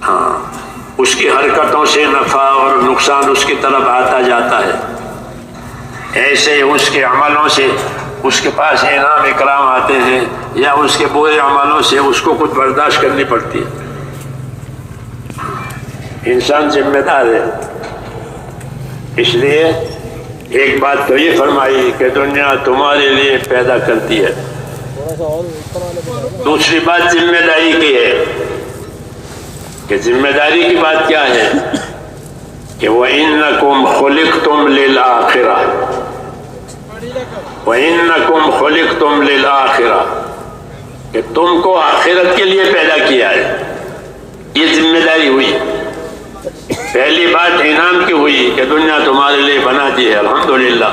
ہاں اس کی حرکتوں سے نفع اور نقصان اس کی طرف آتا جاتا ہے، ایسے اس کے عملوں سے اس کے پاس انعام اکرام آتے ہیں، یا اس کے برے عملوں سے اس کو کچھ برداشت کرنی پڑتی ہے۔ انسان ذمہ دار ہے، اس لیے ایک بات تو یہ فرمائی کہ دنیا تمہارے لیے پیدا کرتی ہے، دوسری بات ذمہ داری کی ہے کہ ذمہ داری کی بات کیا ہے کہ وَإِنَّكُمْ خُلِقْتُمْ لِلْآخِرَةِ، وَإِنَّكُمْ خُلِقْتُمْ لِلْآخِرَةِ، کہ تم کو آخرت کے لیے پیدا کیا ہے، یہ ذمہ داری ہوئی۔ پہلی بات انعام کی ہوئی کہ دنیا تمہارے لیے بنا دی ہے، الحمدللہ۔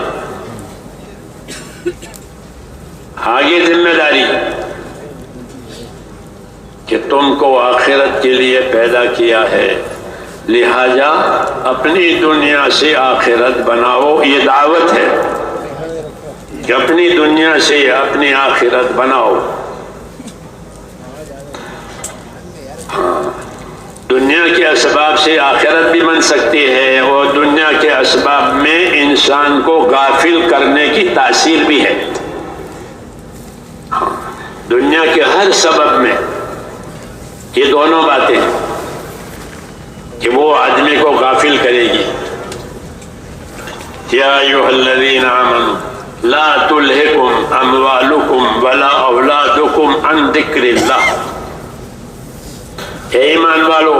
آگے ذمہ داری کہ تم کو آخرت کے لیے پیدا کیا ہے، لہذا اپنی دنیا سے آخرت بناؤ، یہ دعوت ہے کہ اپنی دنیا سے اپنی آخرت بناؤ۔ دنیا کے اسباب سے آخرت بھی بن سکتی ہے، اور دنیا کے اسباب میں انسان کو غافل کرنے کی تاثیر بھی ہے۔ دنیا کے ہر سبب میں یہ دونوں باتیں کہ وہ آدمی کو غافل کرے گی۔ یا ایھا الذین آمنوا لا تلہکم اموالکم ولا اولادکم عن ذکر اللہ، اے ایمان والو،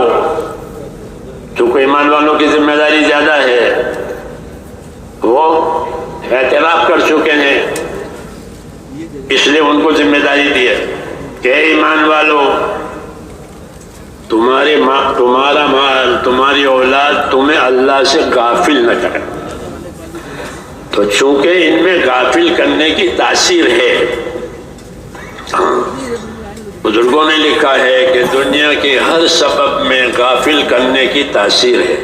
چونکہ ایمان والوں کی ذمہ داری زیادہ ہے، وہ اعتراف کر چکے ہیں، اس لیے ان کو ذمہ داری دی ہے کہ اے ایمان والو، تمہارا مال، تمہاری اولاد تمہیں اللہ سے غافل نہ کرے۔ تو چونکہ ان میں غافل کرنے کی تاثیر ہے، بزرگوں نے لکھا ہے کہ دنیا کے ہر سبب میں غافل کرنے کی تاثیر ہے۔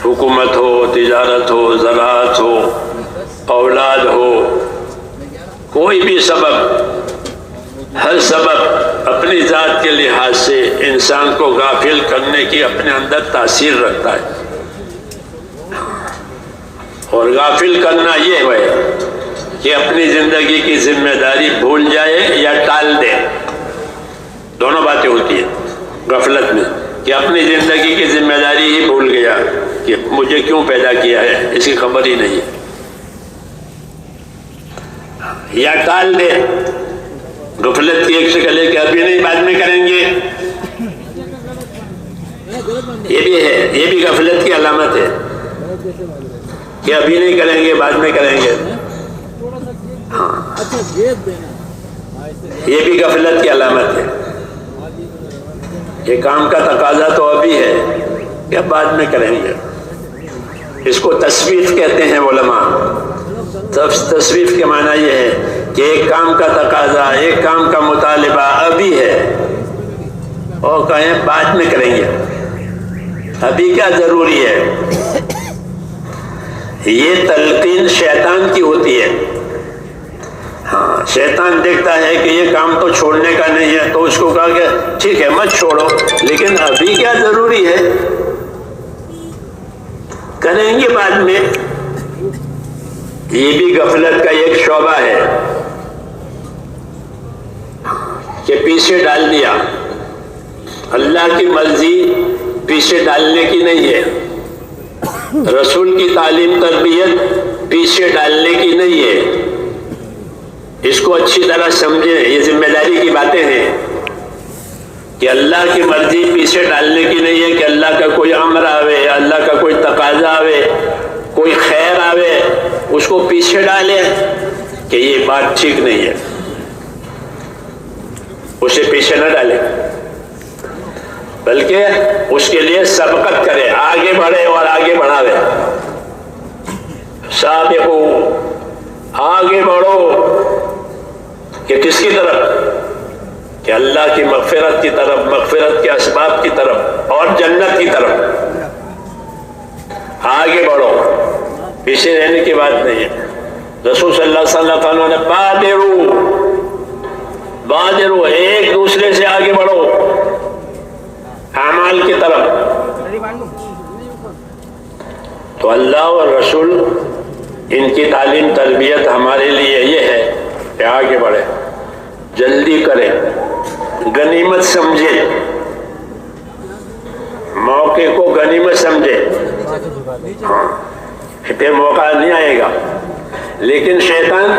حکومت ہو، تجارت ہو، زراعت ہو، اولاد ہو، کوئی بھی سبب، ہر سبب اپنی ذات کے لحاظ سے انسان کو غافل کرنے کی اپنے اندر تاثیر رکھتا ہے، اور غافل کرنا یہ ہے کہ اپنی زندگی کی ذمہ داری بھول جائے یا ٹال دے، دونوں باتیں ہوتی ہیں غفلت میں، کہ اپنی زندگی کی ذمہ داری ہی بھول گیا کہ مجھے کیوں پیدا کیا ہے، اس کی خبر ہی نہیں ہے، یا ٹال دے، غفلت کی ایک شکل ہے کہ ابھی نہیں بعد میں کریں گے، یہ بھی ہے، یہ بھی غفلت کی علامت ہے کہ ابھی نہیں کریں گے بعد میں کریں گے، ہاں یہ بھی غفلت کی علامت ہے۔ یہ کام کا تقاضا تو ابھی ہے کہ بعد میں کریں گے، اس کو تسویف کہتے ہیں علماء۔ تسویف کے معنی یہ ہے کہ ایک کام کا تقاضا، ایک کام کا مطالبہ ابھی ہے اور کہیں بعد میں کریں گے، ابھی کیا ضروری ہے؟ یہ تلقین شیطان کی ہوتی ہے۔ ہاں، شیطان دیکھتا ہے کہ یہ کام تو چھوڑنے کا نہیں ہے، تو اس کو کہا کہ ٹھیک ہے مت چھوڑو، لیکن ابھی کیا ضروری ہے، کریں گے بعد میں۔ یہ بھی غفلت کا ایک شعبہ ہے کہ پیچھے ڈال دیا، اللہ کی مرضی پیچھے ڈالنے کی نہیں ہے، رسول کی تعلیم تربیت پیچھے ڈالنے کی نہیں ہے، اس کو اچھی طرح سمجھیں، یہ ذمہ داری کی باتیں ہیں کہ اللہ کی مرضی پیچھے ڈالنے کی نہیں ہے کہ اللہ کا کوئی امر آوے، اللہ کا کوئی تقاضا آوے، کوئی خیر آوے، اس کو پیچھے ڈالے کہ یہ بات ٹھیک نہیں ہے، اسے پیچھے نہ ڈالے، بلکہ اس کے لیے سبقت کرے، آگے بڑھے اور آگے بڑھاوے۔ سابقو، آگے بڑھو، کہ کس کی طرف؟ کہ اللہ کی مغفرت کی طرف، مغفرت کے اسباب کی طرف اور جنت کی طرف آگے بڑھو، پیچھے رہنے کی بات نہیں ہے۔ رسول صلی اللہ علیہ وسلم نے بادرو، ایک دوسرے سے آگے بڑھو، اعمال کی طرف. تو اللہ اور رسول ان کی تعلیم تربیت ہمارے لیے یہ ہے کہ آگے بڑھے، جلدی کرے، غنیمت سمجھے، موقع کو غنیمت سمجھے. ہاں پھر موقع نہیں آئے گا. لیکن شیطان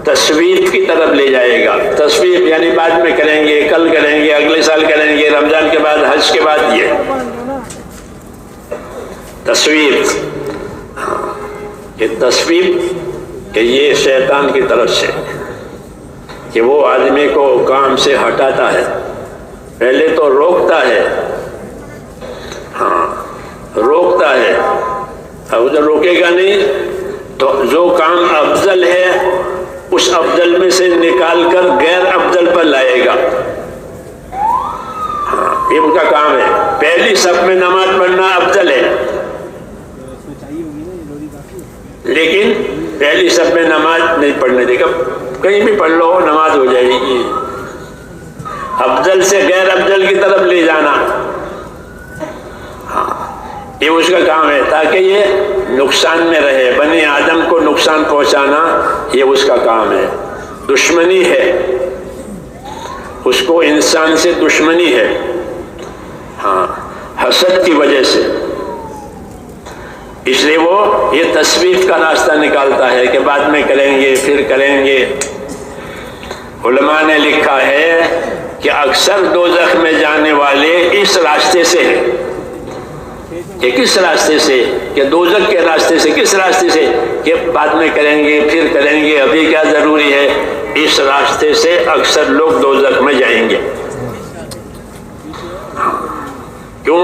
تصویف کی طرف لے جائے گا. تصویف یعنی بعد میں کریں گے، کل کریں گے، اگلے سال کریں گے، رمضان کے بعد، حج کے بعد. یہ تصویف، یہ تصویف کہ یہ شیطان کی طرف سے کہ وہ آدمی کو کام سے ہٹاتا ہے. پہلے تو روکتا ہے، ہاں روکتا ہے. اب جب روکے گا نہیں تو جو کام افضل ہے اس افضل میں سے نکال کر غیر افضل پر لائے گا. ہاں یہ ان کا کام ہے. پہلی صف میں نماز پڑھنا افضل ہے، لیکن پہلی صف میں نماز نہیں پڑھنے دے گا. کہیں بھی پڑھ لو نماز ہو جائے گی. افضل سے غیر افضل کی طرف لے جانا، ہاں یہ اس کا کام ہے. تاکہ یہ نقصان میں رہے، بنی آدم کو نقصان پہنچانا یہ اس کا کام ہے. دشمنی ہے اس کو، انسان سے دشمنی ہے، ہاں حسد کی وجہ سے. اس لیے وہ یہ تصویف کا راستہ نکالتا ہے کہ بعد میں کریں گے، پھر کریں گے. علماء نے لکھا ہے کہ اکثر دوزخ میں جانے والے اس راستے سے ہیں. کہ کس راستے سے؟ کہ دوزخ کے راستے سے. کس راستے سے؟ کہ بعد میں کریں گے، پھر کریں گے، ابھی کیا ضروری ہے. اس راستے سے اکثر لوگ دوزخ میں جائیں گے. کیوں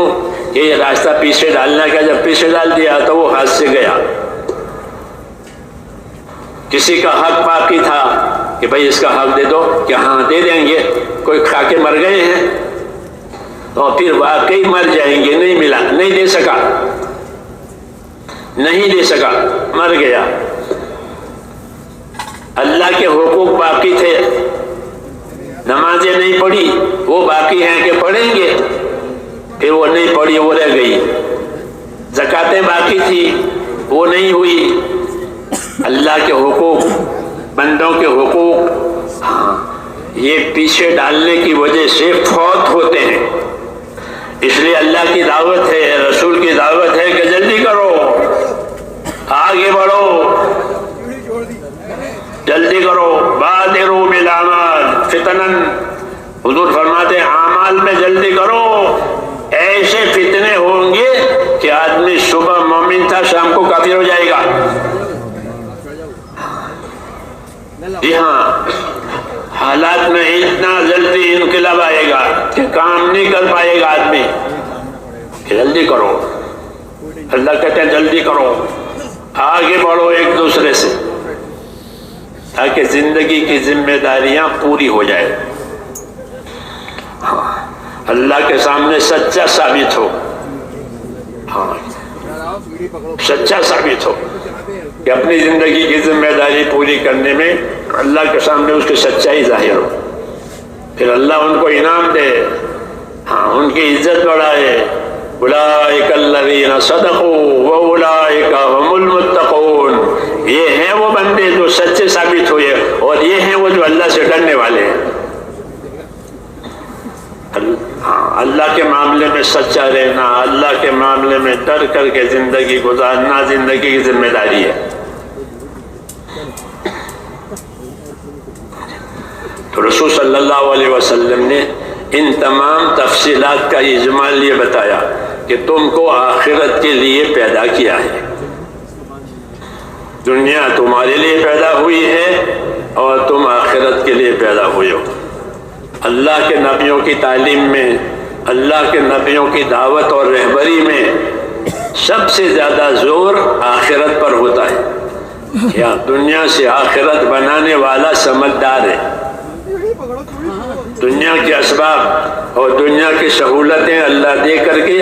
کہ یہ راستہ پیچھے ڈالنا کا، جب پیچھے ڈال دیا تو وہ ہاتھ سے گیا. کسی کا حق باقی تھا کہ بھائی اس کا حق دے دو، کہ ہاں دے دیں گے. کوئی کھا کے مر گئے ہیں اور پھر واقعی مر جائیں گے، نہیں ملا، نہیں دے سکا، نہیں دے سکا، مر گیا. اللہ کے حقوق باقی تھے، نمازیں نہیں پڑھی، وہ باقی ہیں کہ پڑھیں گے، پھر وہ نہیں پڑھی، وہ رہ گئی. زکاتیں باقی تھی، وہ نہیں ہوئی. اللہ کے حقوق، بندوں کے حقوق، ہاں یہ پیچھے ڈالنے کی وجہ سے فوت ہوتے ہیں. اس لیے اللہ کی دعوت ہے، رسول کی دعوت ہے کہ جلدی کرو، آگے بڑھو، جلدی کرو. بادروا بالاعمال فتنا، حضور فرماتے ہیں اعمال میں جلدی کرو. ایسے فتنے ہوں گے کہ آدمی صبح مومن تھا شام کو کافر ہو جائے گا. جی ہاں، حالات میں اتنا جلدی انقلاب آئے گا کہ کام نہیں کر پائے گا آدمی. کہ جلدی کرو، اللہ کہتے ہیں جلدی کرو، آگے بڑھو ایک دوسرے سے، تاکہ زندگی کی ذمہ داریاں پوری ہو جائے. ہاں اللہ کے سامنے سچا ثابت ہو، ہاں سچا ثابت ہو کہ اپنی زندگی کی ذمہ داری پوری کرنے میں اللہ کے سامنے اس کی سچائی ظاہر ہو. پھر اللہ ان کو انعام دے، ہاں ان کی عزت بڑھائے. اولئک الذین صدقوا واولئک هم المتقون. یہ ہیں وہ بندے جو سچے ثابت ہوئے، اور یہ ہیں وہ جو اللہ سے ڈرنے والے ہیں. ہاں اللہ کے معاملے میں سچا رہنا، اللہ کے معاملے میں ڈر کر کے زندگی گزارنا زندگی کی ذمہ داری ہے. تو رسول صلی اللہ علیہ وسلم نے ان تمام تفصیلات کا اجمال یہ بتایا کہ تم کو آخرت کے لیے پیدا کیا ہے. دنیا تمہارے لیے پیدا ہوئی ہے اور تم آخرت کے لیے پیدا ہوئے ہو. اللہ کے نبیوں کی تعلیم میں، اللہ کے نبیوں کی دعوت اور رہبری میں سب سے زیادہ زور آخرت پر ہوتا ہے. کیا دنیا سے آخرت بنانے والا سمجھدار ہے. دنیا کے اسباب اور دنیا کی سہولتیں اللہ دے کر کے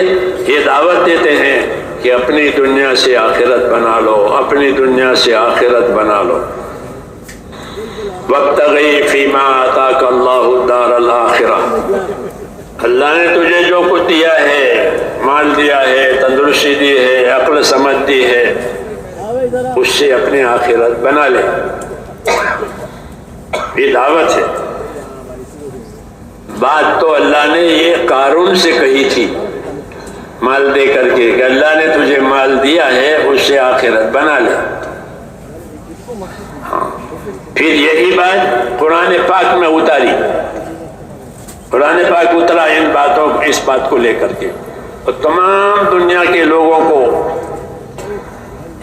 یہ دعوت دیتے ہیں کہ اپنی دنیا سے آخرت بنا لو، اپنی دنیا سے آخرت بنا لو. وابتغی فیما آتاک اللہ الدار الآخرہ. اللہ نے تجھے جو کچھ دیا ہے، مال دیا ہے، تندرستی دی ہے، عقل سمجھ دی ہے، اس سے اپنی آخرت بنا لے. یہ دعوت ہے. بات تو اللہ نے یہ قارون سے کہی تھی مال دے کر کے کہ اللہ نے تجھے مال دیا ہے، اس سے آخرت بنا لے. ہاں، پھر یہی بات قرآن پاک میں اتاری. قرآن پاک اترا ان باتوں، اس بات کو لے کر کے، اور تمام دنیا کے لوگوں کو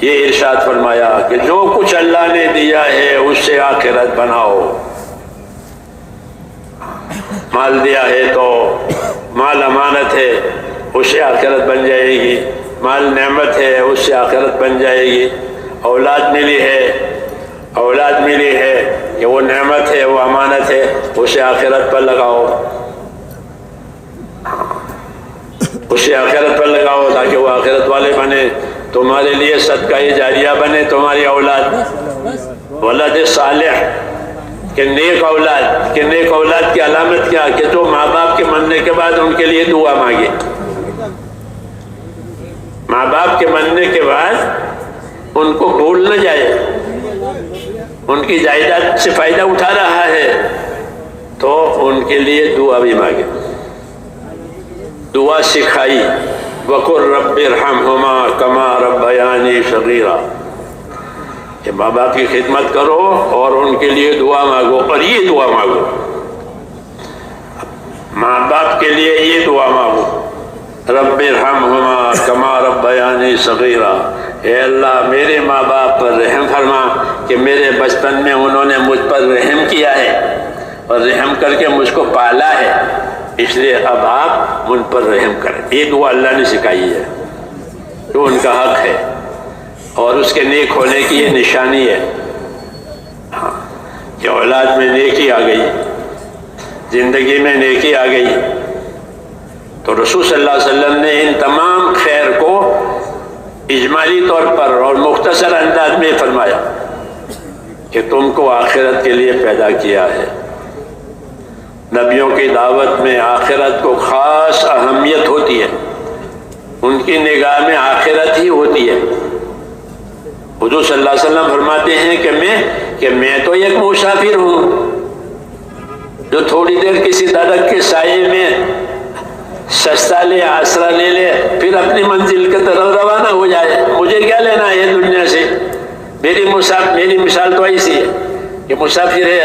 یہ ارشاد فرمایا کہ جو کچھ اللہ نے دیا ہے اس سے آخرت بناؤ. مال دیا ہے تو مال امانت ہے، اس سے آخرت بن جائے گی. مال نعمت ہے، اس سے آخرت بن جائے گی. اولاد ملی ہے کہ وہ نعمت ہے، وہ امانت ہے، اسے آخرت پر لگاؤ. اسے آخرت پر لگاؤ تاکہ وہ آخرت والے بنے، تمہارے لیے صدقہ جاریہ بنے. تمہاری اولاد ولد صالح، کہ نیک اولاد کی علامت کیا؟ کہ جو ماں باپ کے مرنے کے بعد ان کے لیے دعا مانگے. ماں باپ کے مرنے کے بعد ان کو بھول نہ جائے. ان کی جائیداد سے فائدہ اٹھا رہا ہے تو ان کے لیے دعا بھی مانگے. دعا سکھائی، وَقُلْ رَبِّ ارْحَمْهُمَا كَمَا رَبَّيَانِي صَغِيرًا، کہ ماں باپ کی خدمت کرو اور ان کے لیے دعا مانگو. اور یہ دعا مانگو، ماں باپ کے لیے یہ دعا مانگو، رب ارحمہما کما ربیانی صغیرا، اے اللہ میرے ماں باپ پر رحم فرما کہ میرے بچپن میں انہوں نے مجھ پر رحم کیا ہے اور رحم کر کے مجھ کو پالا ہے، اس لیے اب آپ ان پر رحم کریں. یہ دعا اللہ نے سکھائی ہے، تو ان کا حق ہے اور اس کے نیک ہونے کی یہ نشانی ہے. ہاں، کہ اولاد میں نیکی آ گئی، زندگی میں نیکی آ گئی، تو رسول صلی اللہ علیہ وسلم نے ان تمام خیر کو اجمالی طور پر اور مختصر انداز میں فرمایا کہ تم کو آخرت کے لیے پیدا کیا ہے. نبیوں کی دعوت میں آخرت کو خاص اہمیت ہوتی ہے، ان کی نگاہ میں آخرت ہی ہوتی ہے. حضور صلی اللہ علیہ وسلم فرماتے ہیں کہ میں تو ایک مسافر ہوں جو تھوڑی دیر کسی درخت کے سائے میں سستا لے، آسرا لے لے، پھر اپنی منزل کی طرف روانہ ہو جائے. مجھے کیا لینا ہے دنیا سے؟ میری مثال تو ایسی ہے کہ مسافر ہے،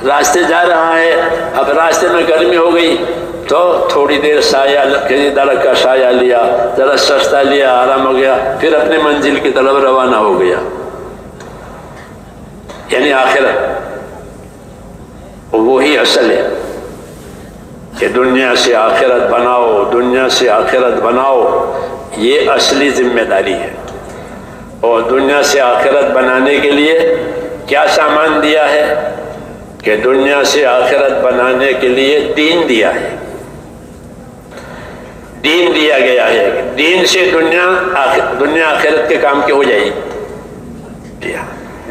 راستے جا رہا ہے، اب راستے میں گرمی ہو گئی تو تھوڑی دیر سایہ، کسی درخت کا سایہ لیا، ذرا سستا لیا، آرام ہو گیا، پھر اپنے منزل کی طرف روانہ ہو گیا. یعنی آخرت وہی اصل ہے کہ دنیا سے آخرت بناؤ، دنیا سے آخرت بناؤ، یہ اصلی ذمہ داری ہے. اور دنیا سے آخرت بنانے کے لیے کیا سامان دیا ہے؟ کہ دنیا سے آخرت بنانے کے لیے دین دیا ہے، دین دیا گیا ہے. دین سے دنیا آخرت کے کام کی ہو جائے گی.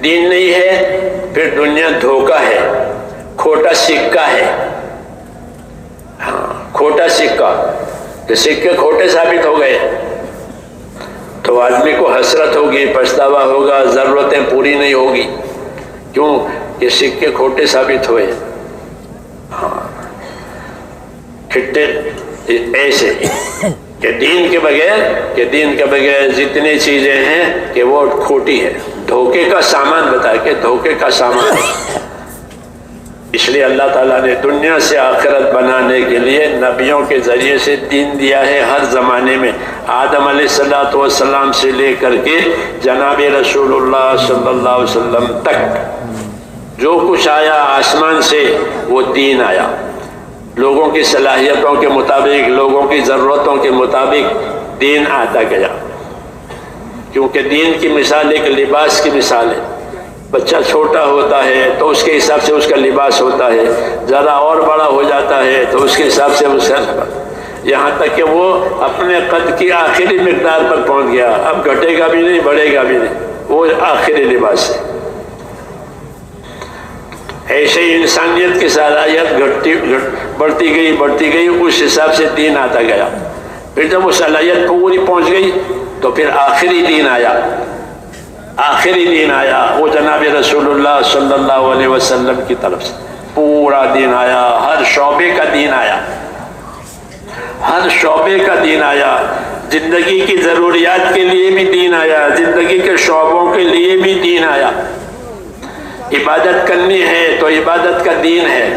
دین نہیں ہے پھر دنیا دھوکہ ہے، کھوٹا سکہ ہے. ہاں، کھوٹا سکہ، کہ سکے کھوٹے ثابت ہو گئے تو آدمی کو حسرت ہوگی، پچھتاوا ہوگا، ضرورتیں پوری نہیں ہوگی. کیوں؟ کہ سکے کھوٹے ثابت ہوئے. ہاں، کھٹے ایسے کہ دین کے بغیر جتنی چیزیں ہیں کہ وہ کھوٹی ہے، دھوکے کا سامان بتا کے دھوکے کا سامان ہے. اس لیے اللہ تعالیٰ نے دنیا سے آخرت بنانے کے لیے نبیوں کے ذریعے سے دین دیا ہے. ہر زمانے میں آدم علیہ السلام سے لے کر کے جناب رسول اللہ صلی اللہ علیہ وسلم تک جو کچھ آیا آسمان سے وہ دین آیا. لوگوں کی صلاحیتوں کے مطابق، لوگوں کی ضرورتوں کے مطابق دین آتا گیا. کیونکہ دین کی مثال ایک لباس کی مثال ہے. بچہ چھوٹا ہوتا ہے تو اس کے حساب سے اس کا لباس ہوتا ہے، ذرا اور بڑا ہو جاتا ہے تو اس کے حساب سے اس کا لباس، یہاں تک کہ وہ اپنے قد کی آخری مقدار پر پہنچ گیا، اب گھٹے گا بھی نہیں، بڑھے گا بھی نہیں، وہ آخری لباس ہے. ایسے ہی انسانیت کی صلاحیت بڑھتی گئی اس حساب سے دین آتا گیا. پھر جب وہ صلاحیت پوری پہنچ گئی تو پھر آخری دین آیا وہ جناب رسول اللہ صلی اللہ علیہ وسلم کی طرف سے پورا دین آیا. ہر شعبے کا دین آیا. زندگی کی ضروریات کے لیے بھی دین آیا, زندگی کے شعبوں کے لیے بھی دین آیا. عبادت کرنی ہے تو عبادت کا دین ہے,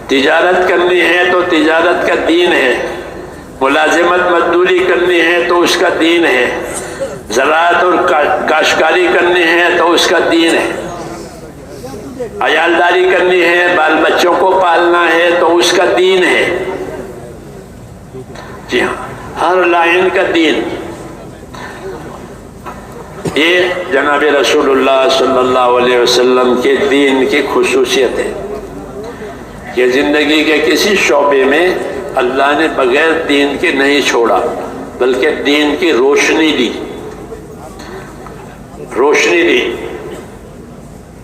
تجارت کرنی ہے تو تجارت کا دین ہے, ملازمت مزدوری کرنی ہے تو اس کا دین ہے, زراعت اور کاشتکاری کرنی ہے تو اس کا دین ہے, عیالداری کرنی ہے, بال بچوں کو پالنا ہے تو اس کا دین ہے. جی ہاں, ہر لائن کا دین. یہ جناب رسول اللہ صلی اللہ علیہ وسلم کے دین کی خصوصیت ہے کہ زندگی کے کسی شعبے میں اللہ نے بغیر دین کے نہیں چھوڑا, بلکہ دین کی روشنی دی.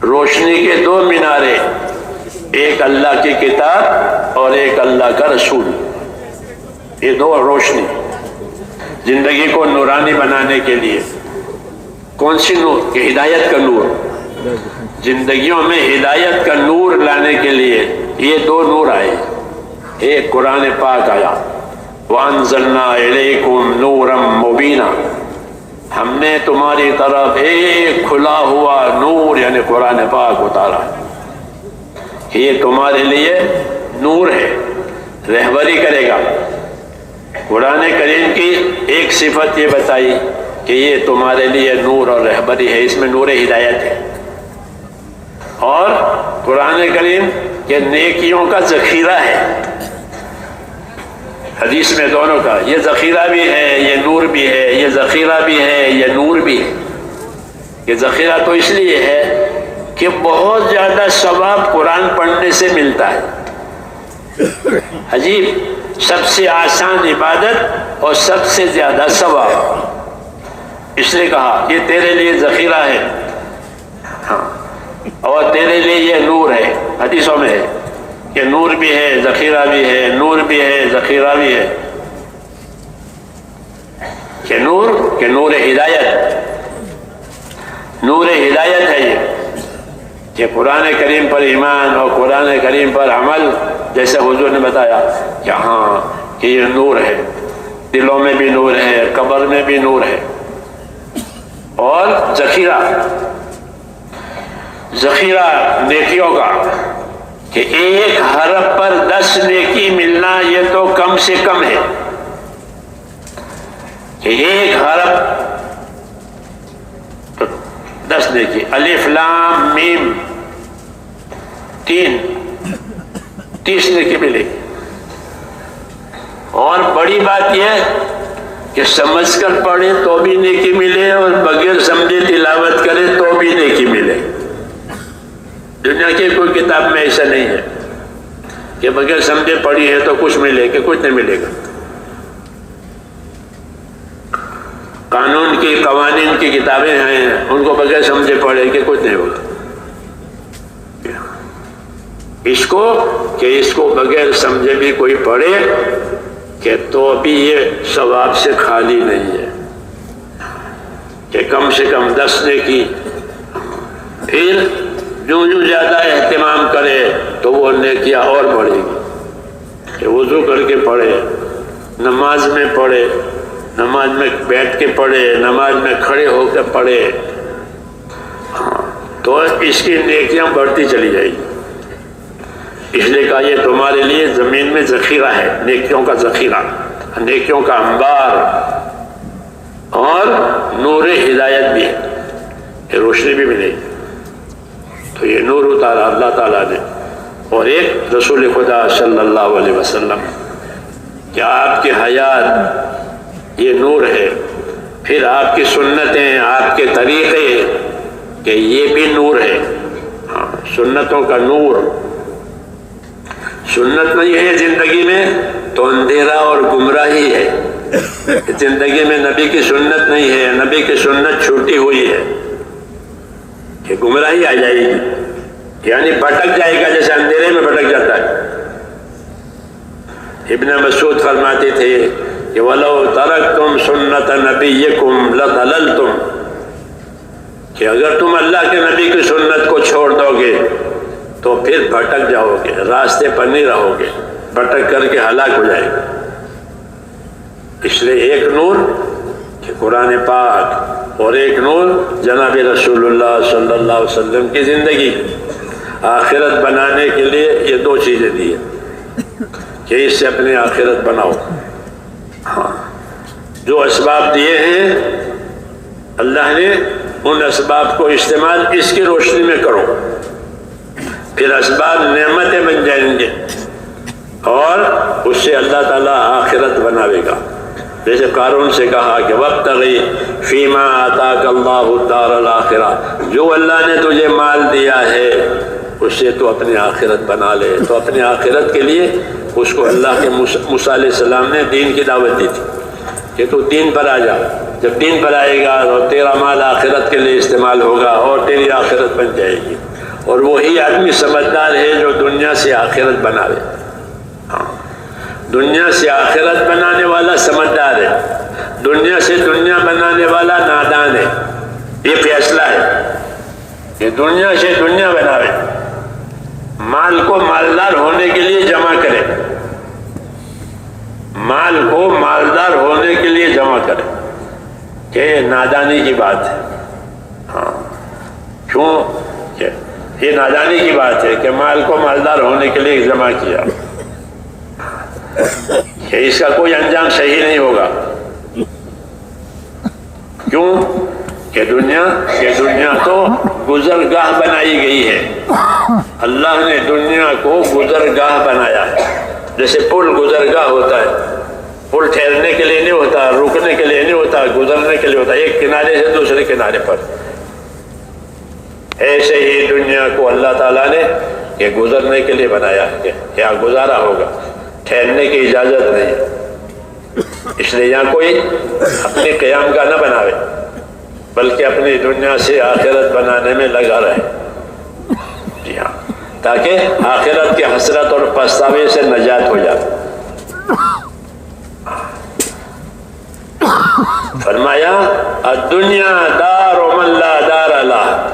روشنی کے دو مینارے, ایک اللہ کی کتاب اور ایک اللہ کا رسول. یہ دو روشنی زندگی کو نورانی بنانے کے لیے. کون سی نور؟ کہ ہدایت کا نور. زندگیوں میں ہدایت کا نور لانے کے لیے یہ دو نور آئے. ایک قرآن پاک آیا, وَأَنزَلْنَا إِلَيْكُمْ نُورًا مُبِينًا, ہم نے تمہاری طرف ایک کھلا ہوا نور یعنی قرآن پاک اتارا. یہ تمہارے لیے نور ہے, رہبری کرے گا. قرآن کریم کی ایک صفت یہ بتائی کہ یہ تمہارے لیے نور اور رہبری ہے, اس میں نور ہدایت ہے. اور قرآن کریم یہ نیکیوں کا ذخیرہ ہے. حدیث میں دونوں کا, یہ ذخیرہ بھی ہے, یہ نور بھی ہے, یہ ذخیرہ بھی ہے, یہ نور بھی ہے. یہ ذخیرہ تو اس لیے ہے کہ بہت زیادہ ثواب قرآن پڑھنے سے ملتا ہے. عجیب, سب سے آسان عبادت اور سب سے زیادہ ثواب. اس لیے کہا یہ تیرے لیے ذخیرہ ہے, ہاں, اور تیرے لیے یہ نور ہے. حدیثوں میں ہے کہ نور بھی ہے, ذخیرہ بھی ہے, نور بھی ہے, ذخیرہ بھی ہے. کہ نور ہدایت, نور ہدایت ہے یہ کہ قرآن کریم پر ایمان اور قرآن کریم پر عمل, جیسے حضور نے بتایا کہ ہاں کہ یہ نور ہے. دلوں میں بھی نور ہے, قبر میں بھی نور ہے. اور ذخیرہ نیکیوں کا کہ ایک حرف پر 10 نیکی ملنا یہ تو کم سے کم ہے. کہ ایک حرف 10 نیکی, الف لام میم 30 نیکی ملے گی. اور بڑی بات یہ کہ سمجھ کر پڑھے تو بھی نیکی ملے اور بغیر سمجھے تلاوت کرے تو بھی نیکی ملے. دنیا کی کوئی کتاب میں ایسا نہیں ہے کہ بغیر سمجھے پڑھی ہے تو کچھ ملے کہ کچھ نہیں ملے گا. قانون کی, قوانین کی کتابیں ہیں, ان کو بغیر سمجھے پڑھے کہ کچھ نہیں ہوگا. اس کو بغیر سمجھے بھی کوئی پڑھے کہ تو بھی یہ ثواب سے خالی نہیں ہے. کہ کم سے کم 10 نیکی. پھر جو زیادہ اہتمام کرے تو وہ نیکیاں اور بڑھے گی. کہ وضو کر کے پڑھے, نماز میں پڑھے, نماز میں بیٹھ کے پڑھے, نماز میں کھڑے ہو کے پڑھے, تو اس کی نیکیاں بڑھتی چلی جائے گی. اس لیے کہا یہ تمہارے لیے زمین میں ذخیرہ ہے, نیکیوں کا ذخیرہ, نیکیوں کا انبار, اور نور ہدایت بھی ہے, یہ روشنی بھی ملے گی. تو یہ نور اتارا اللہ تعالیٰ نے. اور ایک رسول خدا صلی اللہ علیہ وسلم کہ آپ کی حیات یہ نور ہے. پھر آپ کی سنتیں, آپ کے طریقے کہ یہ بھی نور ہے. ہاں, سنتوں کا نور. سنت نہیں ہے زندگی میں تو اندھیرا اور گمراہی ہے. زندگی میں نبی کی سنت نہیں ہے, نبی کی سنت چھوٹی ہوئی ہے کہ گمراہی آ جائے گی, یعنی بھٹک جائے گا, جیسے اندھیرے میں بھٹک جاتا ہے. ابن مسعود فرماتے تھے کہ وَلَوْ تَرَكْتُمْ سُنَّةَ نَبِيِّكُمْ لَضَلَلْتُمْ، کہ اگر تم اللہ کے نبی کی سنت کو چھوڑ دو گے تو پھر بھٹک جاؤ گے، راستے پر نہیں رہو گے، بھٹک کر کے ہلاک ہو جائے گا۔ اس لیے ایک نور کہ قرآن پاک، اور ایک نور جناب رسول اللہ صلی اللہ علیہ وسلم کی زندگی، آخرت بنانے کے لیے یہ دو چیزیں دی ہیں کہ اس سے اپنی آخرت بناؤ۔ ہاں، جو اسباب دیے ہیں اللہ نے، ان اسباب کو استعمال اس کی روشنی میں کرو، پھر اسباب نعمتیں بن جائیں گے اور اس سے اللہ تعالیٰ آخرت بناوے گا۔ جیسے قارون سے کہا کہ وابتغی فیما آتاک اللہ الدار الآخرہ، جو اللہ نے تجھے مال دیا ہے اس سے تو اپنی آخرت بنا لے۔ تو اپنی آخرت کے لیے اس کو اللہ کے موسیٰ علیہ السلام نے دین کی دعوت دی تھی کہ تو دین پر آ جا، جب دین پر آئے گا تو تیرا مال آخرت کے لیے استعمال ہوگا اور تیری آخرت بن جائے گی۔ اور وہی آدمی سمجھدار ہے جو دنیا سے آخرت بناوے۔ ہاں، دنیا سے آخرت بنانے والا سمجھدار ہے، دنیا سے دنیا بنانے والا نادان ہے۔ یہ فیصلہ ہے کہ دنیا سے دنیا بناوے، مال کو مالدار ہونے کے لیے جمع کرے، مال کو مالدار ہونے کے لیے جمع کرے، کہ یہ نادانی کی بات ہے۔ ہاں، کیوں؟ کہ یہ نادانی کی بات ہے کہ مال کو مالدار ہونے کے لیے جمع کیا، کہ اس کا کوئی انجام صحیح نہیں ہوگا۔ کیوں؟ کہ دنیا تو گزرگاہ بنائی گئی ہے، اللہ نے دنیا کو گزرگاہ بنایا ہے۔ جیسے پل گزرگاہ ہوتا ہے، پل ٹھہرنے کے لیے نہیں ہوتا، رکنے کے لیے نہیں ہوتا، گزرنے کے لیے ہوتا ہے، ایک کنارے سے دوسرے کنارے پر۔ ایسے ہی دنیا کو اللہ تعالیٰ نے یہ گزرنے کے لیے بنایا ہے کہ یہاں گزارا ہوگا، ٹھہرنے کی اجازت نہیں ہے۔ اس لیے یہاں کوئی اپنے قیام کا نہ بناوے، بلکہ اپنی دنیا سے آخرت بنانے میں لگا رہے، جی ہاں، تاکہ آخرت کی حسرت اور پچھتاوے سے نجات ہو جائے۔ فرمایا الدنیا دار من لا دار لہ،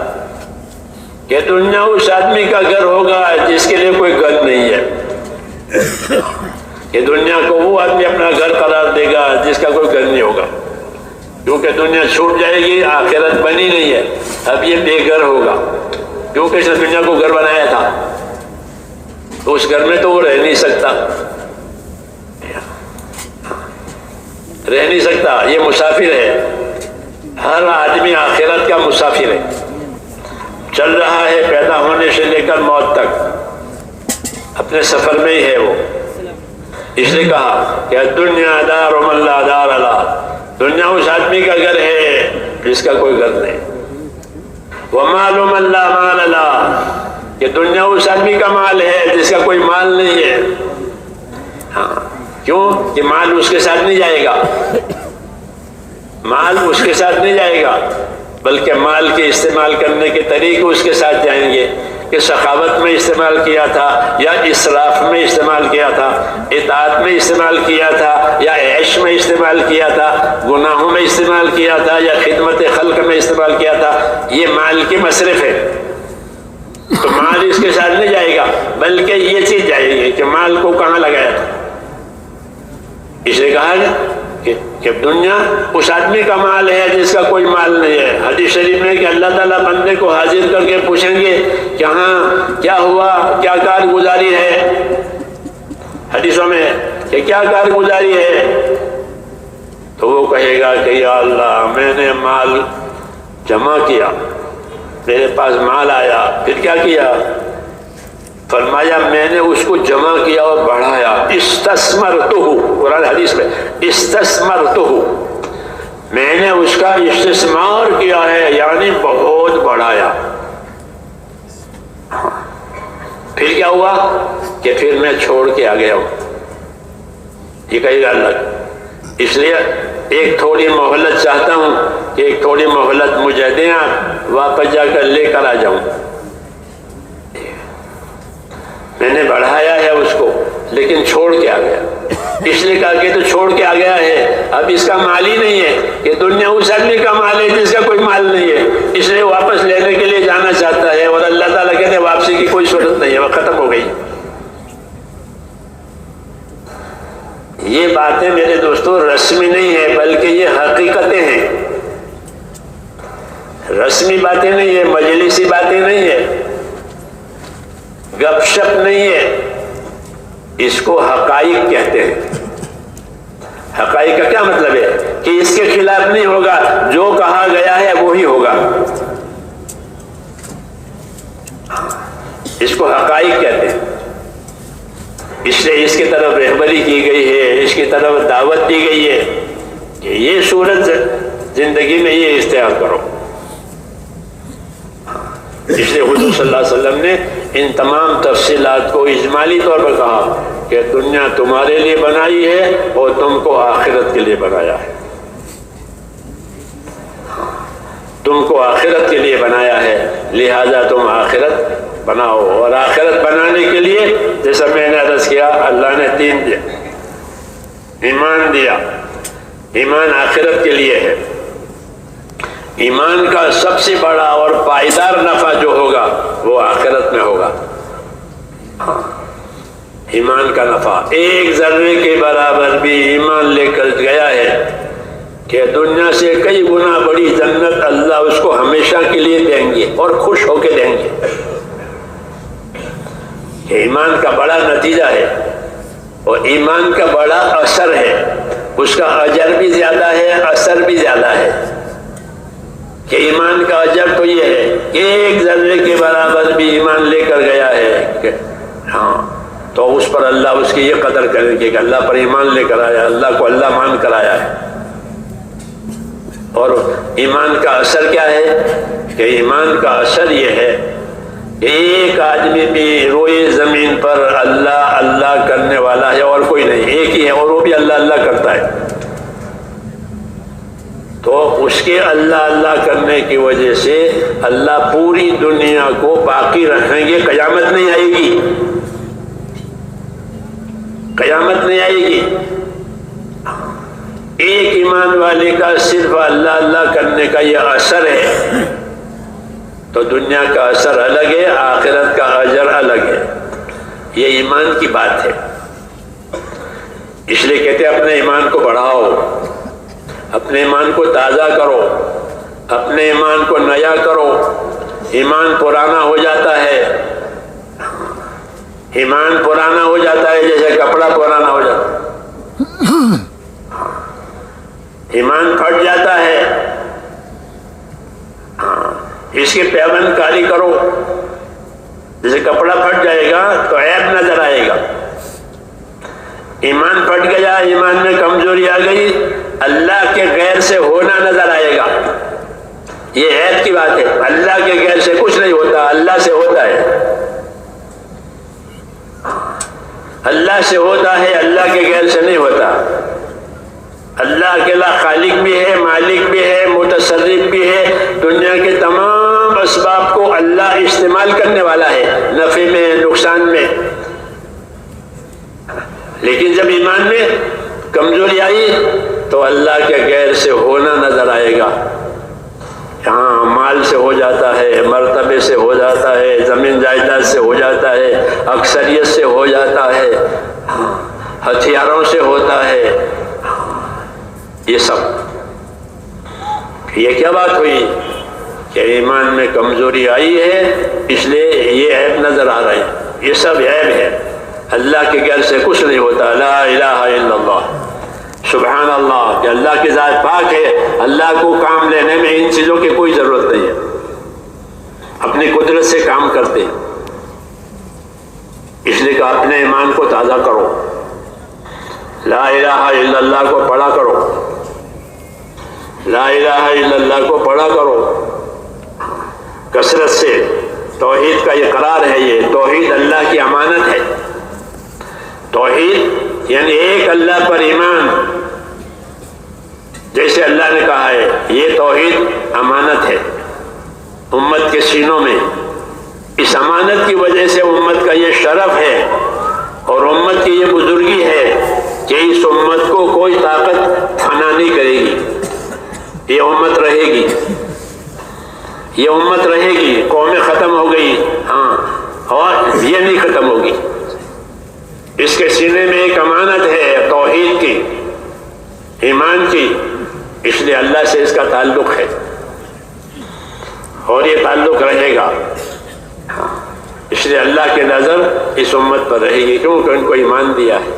کہ دنیا اس آدمی کا گھر ہوگا جس کے لیے کوئی گھر نہیں ہے، کہ دنیا کو وہ آدمی اپنا گھر قرار دے گا جس کا کوئی گھر نہیں ہوگا، کیونکہ دنیا چھوٹ جائے گی، آخرت بنی نہیں ہے، اب یہ بے گھر ہوگا، کیونکہ اس نے دنیا کو گھر بنایا تھا تو اس گھر میں تو وہ رہ نہیں سکتا، رہ نہیں سکتا، یہ مسافر ہے۔ ہر آدمی آخرت کا مسافر ہے، چل رہا ہے پیدا ہونے سے لے کر موت تک، اپنے سفر میں ہی ہے وہ۔ اس نے کہا کہ دنیا دار من لا دار لہ، دنیا اس آدمی کا گھر ہے جس کا کوئی گھر نہیں۔ ومال من لا مال لہ، کہ دنیا اس آدمی کا مال ہے جس کا کوئی مال نہیں ہے۔ ہاں، کیوں؟ کہ مال اس کے ساتھ نہیں جائے گا، مال اس کے ساتھ نہیں جائے گا، بلکہ مال کے استعمال کرنے کے طریقے اس کے ساتھ جائیں گے، کہ سخاوت میں استعمال کیا تھا یا اسراف میں استعمال کیا تھا، اطاعت میں استعمال کیا تھا یا عیش میں استعمال کیا تھا، گناہوں میں استعمال کیا تھا یا خدمت خلق میں استعمال کیا تھا، یہ مال کی مصرف ہے۔ تو مال اس کے ساتھ نہیں جائے گا، بلکہ یہ چیز جائے گی کہ مال کو کہاں لگایا تھا۔ اس نے کہا کہ دنیا اس آدمی کا مال ہے جس کا کوئی مال نہیں ہے۔ حدیث شریف میں کہ اللہ تعالیٰ بندے کو حاضر کر کے پوچھیں گے کہ ہاں کیا ہوا، کیا کارگزاری ہے، حدیثوں میں کہ کیا کارگزاری ہے، تو وہ کہے گا کہ یا اللہ میں نے مال جمع کیا، میرے پاس مال آیا، پھر کیا کیا؟ فرمایا میں نے اس کو جمع کیا اور بڑھایا، استثمرتہ، قرآن حدیث میں استثمرتہ، میں نے اس کا استثمار کیا ہے، یعنی بہت بڑھایا۔ پھر کیا ہوا کہ پھر میں چھوڑ کے آ گیا ہوں، یہ کہے گا اللہ۔ اس لیے ایک تھوڑی مہلت چاہتا ہوں کہ ایک تھوڑی مہلت مجھے دیں، آپ واپس جا کر لے کر آ جاؤں۔ میں نے بڑھایا ہے اس کو، لیکن چھوڑ کے آ گیا. اس لیے کہا کہ تو چھوڑ کے آ گیا ہے، اب اس کا مال ہی نہیں ہے. کہ دنیا اس آدمی کا مال ہے جس کا کوئی مال نہیں ہے، اس لیے واپس لینے کے لیے جانا چاہتا ہے، اور اللہ تعالیٰ کہتے ہیں واپسی کی کوئی صورت نہیں ہے، وہ ختم ہو گئی. یہ باتیں میرے دوستوں رسمی نہیں ہے، بلکہ یہ حقیقتیں ہیں. رسمی باتیں نہیں ہے، مجلسی باتیں نہیں ہے، گپ شپ نہیں ہے، اس کو حقائق کہتے ہیں. حقائق کا کیا مطلب ہے؟ کہ اس کے خلاف نہیں ہوگا، جو کہا گیا ہے وہی ہوگا. اس کو حقائق کہتے ہیں. اس لیے اس کی طرف رہبری کی گئی ہے، اس کی طرف دعوت دی گئی ہے کہ یہ صورت زندگی میں یہ اختیار کرو. اس لیے حضور صلی اللہ علیہ وسلم نے ان تمام تفصیلات کو اجمالی طور پر کہا کہ دنیا تمہارے لیے بنائی ہے اور تم کو آخرت کے لیے بنایا ہے. تم کو آخرت کے لیے بنایا ہے، لہذا تم آخرت بناؤ. اور آخرت بنانے کے لیے جیسا میں نے عرض کیا، اللہ نے 3 دیا. ایمان دیا، ایمان آخرت کے لیے ہے. ایمان کا سب سے بڑا اور پائیدار نفع جو ہوگا وہ آخرت میں ہوگا. ایمان کا نفع 1 ذرے کے برابر بھی ایمان لے کر گیا ہے کہ دنیا سے کئی گنا بڑی جنت اللہ اس کو ہمیشہ کے لیے دیں گے اور خوش ہو کے دیں گے. کہ ایمان کا بڑا نتیجہ ہے اور ایمان کا بڑا اثر ہے. اس کا اجر بھی زیادہ ہے، اثر بھی زیادہ ہے. کہ ایمان کا اجر تو یہ ہے کہ 1 ذرے کے برابر بھی ایمان لے کر گیا ہے کہ ہاں، تو اس پر اللہ اس کی یہ قدر کریں گے کہ اللہ پر ایمان لے کر آیا، اللہ کو اللہ مان کر آیا ہے. اور ایمان کا اثر کیا ہے؟ کہ ایمان کا اثر یہ ہے کہ ایک آدمی بھی روئے زمین پر اللہ اللہ کرنے والا ہے اور کوئی نہیں، ایک ہی ہے اور وہ بھی اللہ اللہ کرتا ہے. تو اس کے اللہ اللہ کرنے کی وجہ سے اللہ پوری دنیا کو باقی رکھیں گے. قیامت نہیں آئے گی، قیامت نہیں آئے گی. ایک ایمان والے کا صرف اللہ اللہ کرنے کا یہ اثر ہے، تو دنیا کا اثر الگ ہے، آخرت کا اجر الگ ہے. یہ ایمان کی بات ہے. اس لیے کہتے ہیں اپنے ایمان کو بڑھاؤ، اپنے ایمان کو تازہ کرو، اپنے ایمان کو نیا کرو. ایمان پرانا ہو جاتا ہے، ایمان پرانا ہو جاتا ہے جیسے کپڑا پرانا ہو جاتا ہے. ایمان پھٹ جاتا ہے. اس کی پیوند کاری کرو، جیسے کپڑا پھٹ جائے گا تو عیب نظر آئے گا. ایمان پھٹ گیا، ایمان میں کمزوری آ گئی، اللہ کے غیر سے ہونا نظر آئے گا. یہ عیب کی بات ہے. اللہ کے غیر سے کچھ نہیں ہوتا، اللہ سے ہوتا ہے. اللہ سے ہوتا ہے، اللہ کے غیر سے نہیں ہوتا. اللہ اکیلا خالق بھی ہے، مالک بھی ہے، متصرف بھی ہے. دنیا کے تمام اسباب کو اللہ استعمال کرنے والا ہے، نفع میں، نقصان میں. لیکن جب ایمان میں کمزوری آئی تو اللہ کے غیر سے ہونا نظر آئے گا. ہاں، مال سے ہو جاتا ہے، مرتبے سے ہو جاتا ہے، زمین جائیداد سے ہو جاتا ہے، اکثریت سے ہو جاتا ہے، ہتھیاروں سے ہوتا ہے. یہ سب، یہ کیا بات ہوئی کہ ایمان میں کمزوری آئی ہے، اس لیے یہ عیب نظر آ رہے ہیں. یہ سب عیب ہے. اللہ کے غیر سے کچھ نہیں ہوتا. لا الہ الا اللہ، سبحان اللہ، کہ اللہ کی ذات پاک ہے. اللہ کو کام لینے میں ان چیزوں کی کوئی ضرورت نہیں ہے. اپنی قدرت سے کام کرتے ہیں. اس لیے کہ اپنے ایمان کو تازہ کرو، لا الہ الا اللہ کو پڑھا کرو، لا الہ الا اللہ کو پڑھا کرو کثرت سے. توحید کا اقرار ہے. یہ توحید اللہ کی امانت ہے. توحید یعنی ایک اللہ پر ایمان، جیسے اللہ نے کہا ہے. یہ توحید امانت ہے امت کے سینوں میں. اس امانت کی وجہ سے امت کا یہ شرف ہے اور امت کی یہ بزرگی ہے کہ اس امت کو کوئی طاقت فنا نہیں کرے گی. یہ امت رہے گی، یہ امت رہے گی. قومیں ختم ہو گئی ہاں، اور یہ نہیں ختم ہوگی. اس کے سینے میں ایک امانت ہے توحید کی، ایمان کی، اس لیے اللہ سے اس کا تعلق ہے اور یہ تعلق رہے گا. اس لیے اللہ کی نظر اس امت پر رہے گی کیونکہ ان کو ایمان دیا ہے.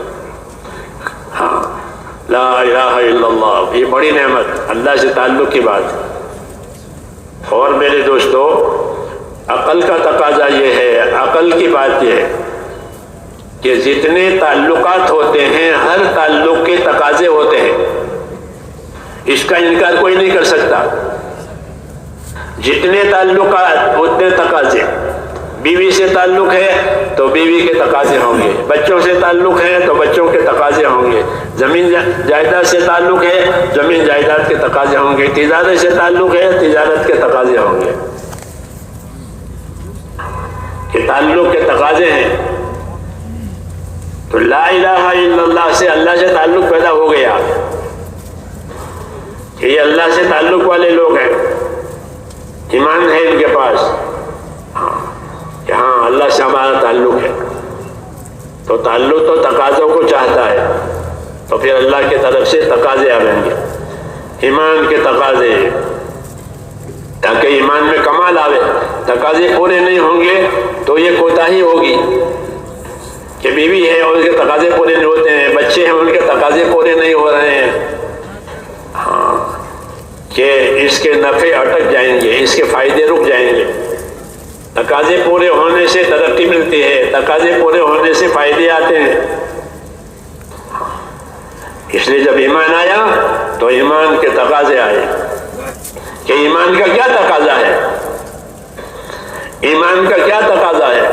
ہاں، لا الہ الا اللہ، یہ بڑی نعمت، اللہ سے تعلق کی بات. اور میرے دوستو، عقل کا تقاضا یہ ہے، عقل کی بات یہ ہے کہ جتنے تعلقات ہوتے ہیں ہر تعلق کے تقاضے ہوتے ہیں، اس کا انکار کوئی نہیں کر سکتا. جتنے تعلقات اتنے تقاضے. بیوی سے تعلق ہے تو بیوی کے تقاضے ہوں گے، بچوں سے تعلق ہے تو بچوں کے تقاضے ہوں گے، زمین جائیداد سے تعلق ہے زمین جائیداد کے تقاضے ہوں گے، تجارت سے تعلق ہے تجارت کے تقاضے ہوں گے. یہ تعلق کے تقاضے ہیں. تو لا الہ الا اللہ سے اللہ سے تعلق پیدا ہو گیا کہ یہ اللہ سے تعلق والے لوگ ہیں، ایمان ہے ان کے پاس کہ ہاں اللہ سے ہمارا تعلق ہے. تو تعلق تو تقاضوں کو چاہتا ہے، تو پھر اللہ کی طرف سے تقاضے آئیں گے، ایمان کے تقاضے، تاکہ ایمان میں کمال آوے. تقاضے پورے نہیں ہوں گے تو یہ کوتاہی ہوگی کہ بیوی ہے اور اس کے تقاضے پورے نہیں ہوتے ہیں، بچے ہیں ان کے تقاضے پورے نہیں ہو رہے ہیں، ہاں، کہ اس کے نفع اٹک جائیں گے، اس کے فائدے رک جائیں گے. تقاضے پورے ہونے سے ترقی ملتی ہے، تقاضے پورے ہونے سے فائدے آتے ہیں. اس لیے جب ایمان آیا تو ایمان کے تقاضے آئے کہ ایمان کا کیا تقاضا ہے، ایمان کا کیا تقاضا ہے.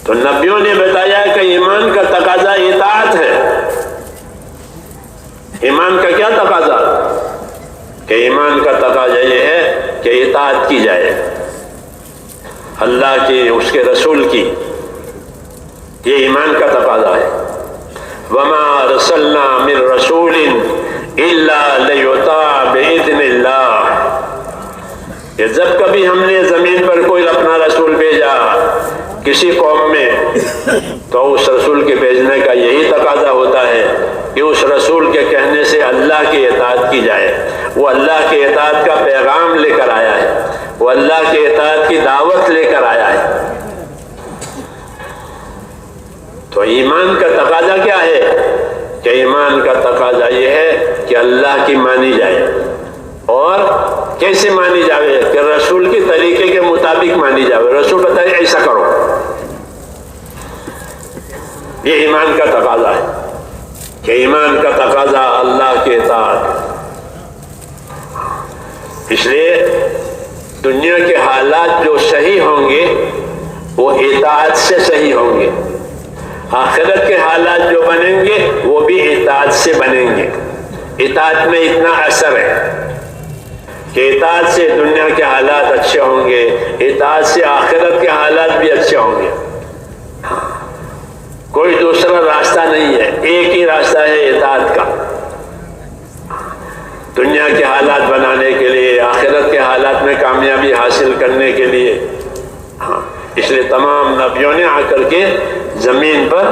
تو نبیوں نے بتایا کہ ایمان کا تقاضا اطاعت ہے. ایمان کا کیا تقاضا؟ کہ ایمان کا تقاضا یہ ہے کہ اطاعت کی جائے اللہ کی، اس کے رسول کی. یہ ایمان کا تقاضا ہے. وما ارسلنا من رسول الا لیطاع باذن اللہ. کہ جب کبھی ہم نے زمین پر کوئی اپنا رسول بھیجا کسی قوم میں تو اس رسول کے بھیجنے کا یہی تقاضا ہوتا ہے کہ اس رسول کے کہنے سے اللہ کی اطاعت کی جائے. وہ اللہ کی اطاعت کا پیغام لے کر آیا ہے، وہ اللہ کی اطاعت کی دعوت لے کر آیا ہے. تو ایمان کا تقاضا کیا ہے؟ کہ ایمان کا تقاضا یہ ہے کہ اللہ کی مانی جائے. اور کیسے مانی جائے؟ کہ رسول کے طریقے کے مطابق مانی جائے. رسول بتائے ایسا کرو، یہ ایمان کا تقاضا ہے کہ ایمان کا تقاضا اللہ کے اطاعت. اس لیے دنیا کے حالات جو صحیح ہوں گے وہ اطاعت سے صحیح ہوں گے، آخرت کے حالات جو بنیں گے وہ بھی اطاعت سے بنیں گے. اطاعت میں اتنا اثر ہے کہ اطاعت سے دنیا کے حالات اچھے ہوں گے، اطاعت سے آخرت کے حالات بھی اچھے ہوں گے. کوئی دوسرا راستہ نہیں ہے، ایک ہی راستہ ہے اطاعت کا. دنیا کے حالات بنانے کے لیے، آخرت کے حالات میں کامیابی حاصل کرنے کے لیے. ہاں، اس لیے تمام نبیوں نے آ کر کے زمین پر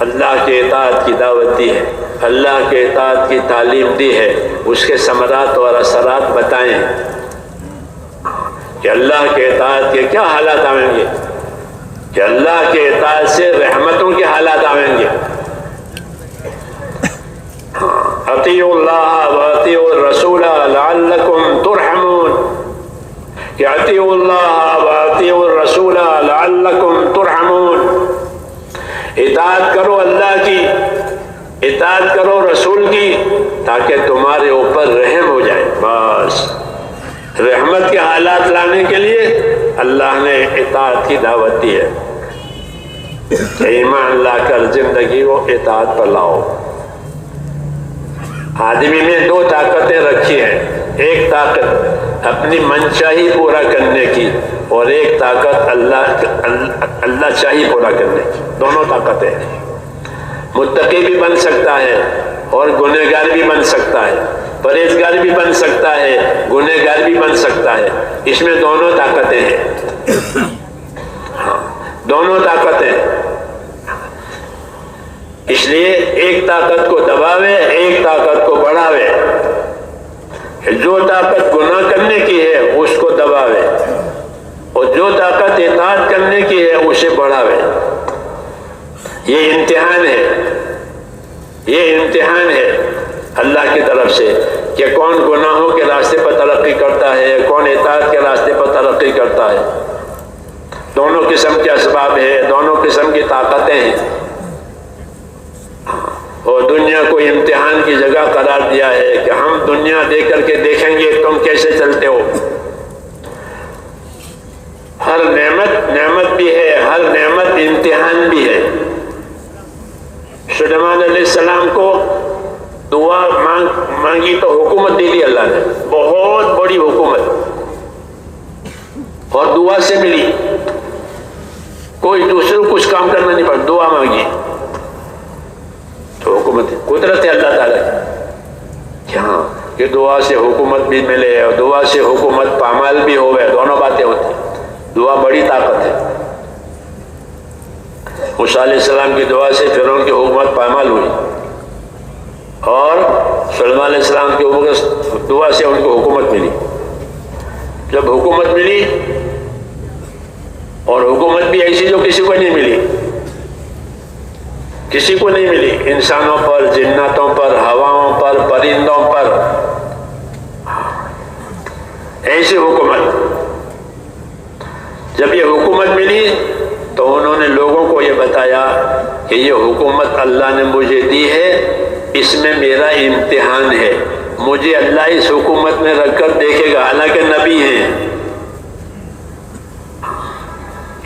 اللہ کے اطاعت کی دعوت دی ہے، اللہ کے اطاعت کی تعلیم دی ہے، اس کے ثمرات اور اثرات بتائیں کہ اللہ کے اطاعت کے کیا حالات آئیں گے. کہ اللہ کے اطاعت سے رحمتوں کے حالات آئیں گے. اطیعوا اللہ واطیعوا الرسول لعلکم ترحمون. کہ اطیعوا اللہ واطیعوا الرسول لعلکم ترحمون. اطاعت کرو اللہ کی، اطاعت کرو رسول کی تاکہ تمہارے اوپر رحم ہو جائے. بس رحمت کے حالات لانے کے لیے اللہ نے اطاعت کی دعوت دی ہے کہ ایمان لا کر زندگی کو اطاعت پر لاؤ. آدمی نے دو طاقتیں رکھی ہیں، ایک طاقت اپنی منشاہی پورا کرنے کی اور ایک طاقت اللہ چاہی پورا کرنے کی، دونوں طاقتیں ہیں۔ متقی بھی بن سکتا ہے اور گنہگار بھی بن سکتا ہے، پرہیزگار بھی بن سکتا ہے، گنہگار بھی بن سکتا ہے، اس میں دونوں طاقتیں ہیں۔ ہاں، دونوں طاقتیں، اس لیے ایک طاقت کو دباوے، ایک طاقت کو بڑھاوے۔ جو طاقت گناہ کرنے کی ہے اس کو دباوے اور جو طاقت اطاعت کرنے کی ہے اسے بڑھاوے۔ یہ امتحان ہے، یہ امتحان ہے اللہ کی طرف سے کہ کون گناہوں کے راستے پر ترقی کرتا ہے، کون اطاعت کے راستے پر ترقی کرتا ہے۔ دونوں قسم کے اسباب ہیں، دونوں قسم کی طاقتیں ہیں، اور دنیا کو امتحان کی جگہ قرار دیا ہے کہ ہم دنیا دے کر کے دیکھیں گے تم کیسے چلتے ہو۔ ہر نعمت نعمت بھی ہے، ہر نعمت امتحان بھی ہے۔ سلیمان علیہ السلام کو دعا مانگی تو حکومت دے دی اللہ نے، بہت بڑی حکومت، اور دعا سے ملی، کوئی دوسرے کو کچھ کام کرنا نہیں پڑا، دعا مانگی تو حکومت، قدرت ہے اللہ تعالیٰ کی کہ ہاں کہ دعا سے حکومت بھی ملے اور دعا سے حکومت پامال بھی ہوئے، دونوں باتیں ہوتی ہیں۔ دعا بڑی طاقت ہے۔ موسیٰ علیہ السلام کی دعا سے فرعون کی حکومت پامال ہوئی، اور سلیمان علیہ السلام کی دعا سے ان کو حکومت ملی۔ جب حکومت ملی، اور حکومت بھی ایسی جو کسی کو نہیں ملی، کسی کو نہیں ملی، انسانوں پر، جناتوں پر، ہواؤں پر، پرندوں پر، ایسی حکومت۔ جب یہ حکومت ملی تو انہوں نے لوگوں کو یہ بتایا کہ یہ حکومت اللہ نے مجھے دی ہے، اس میں میرا امتحان ہے، مجھے اللہ اس حکومت میں رکھ کر دیکھے گا، حالانکہ نبی ہیں۔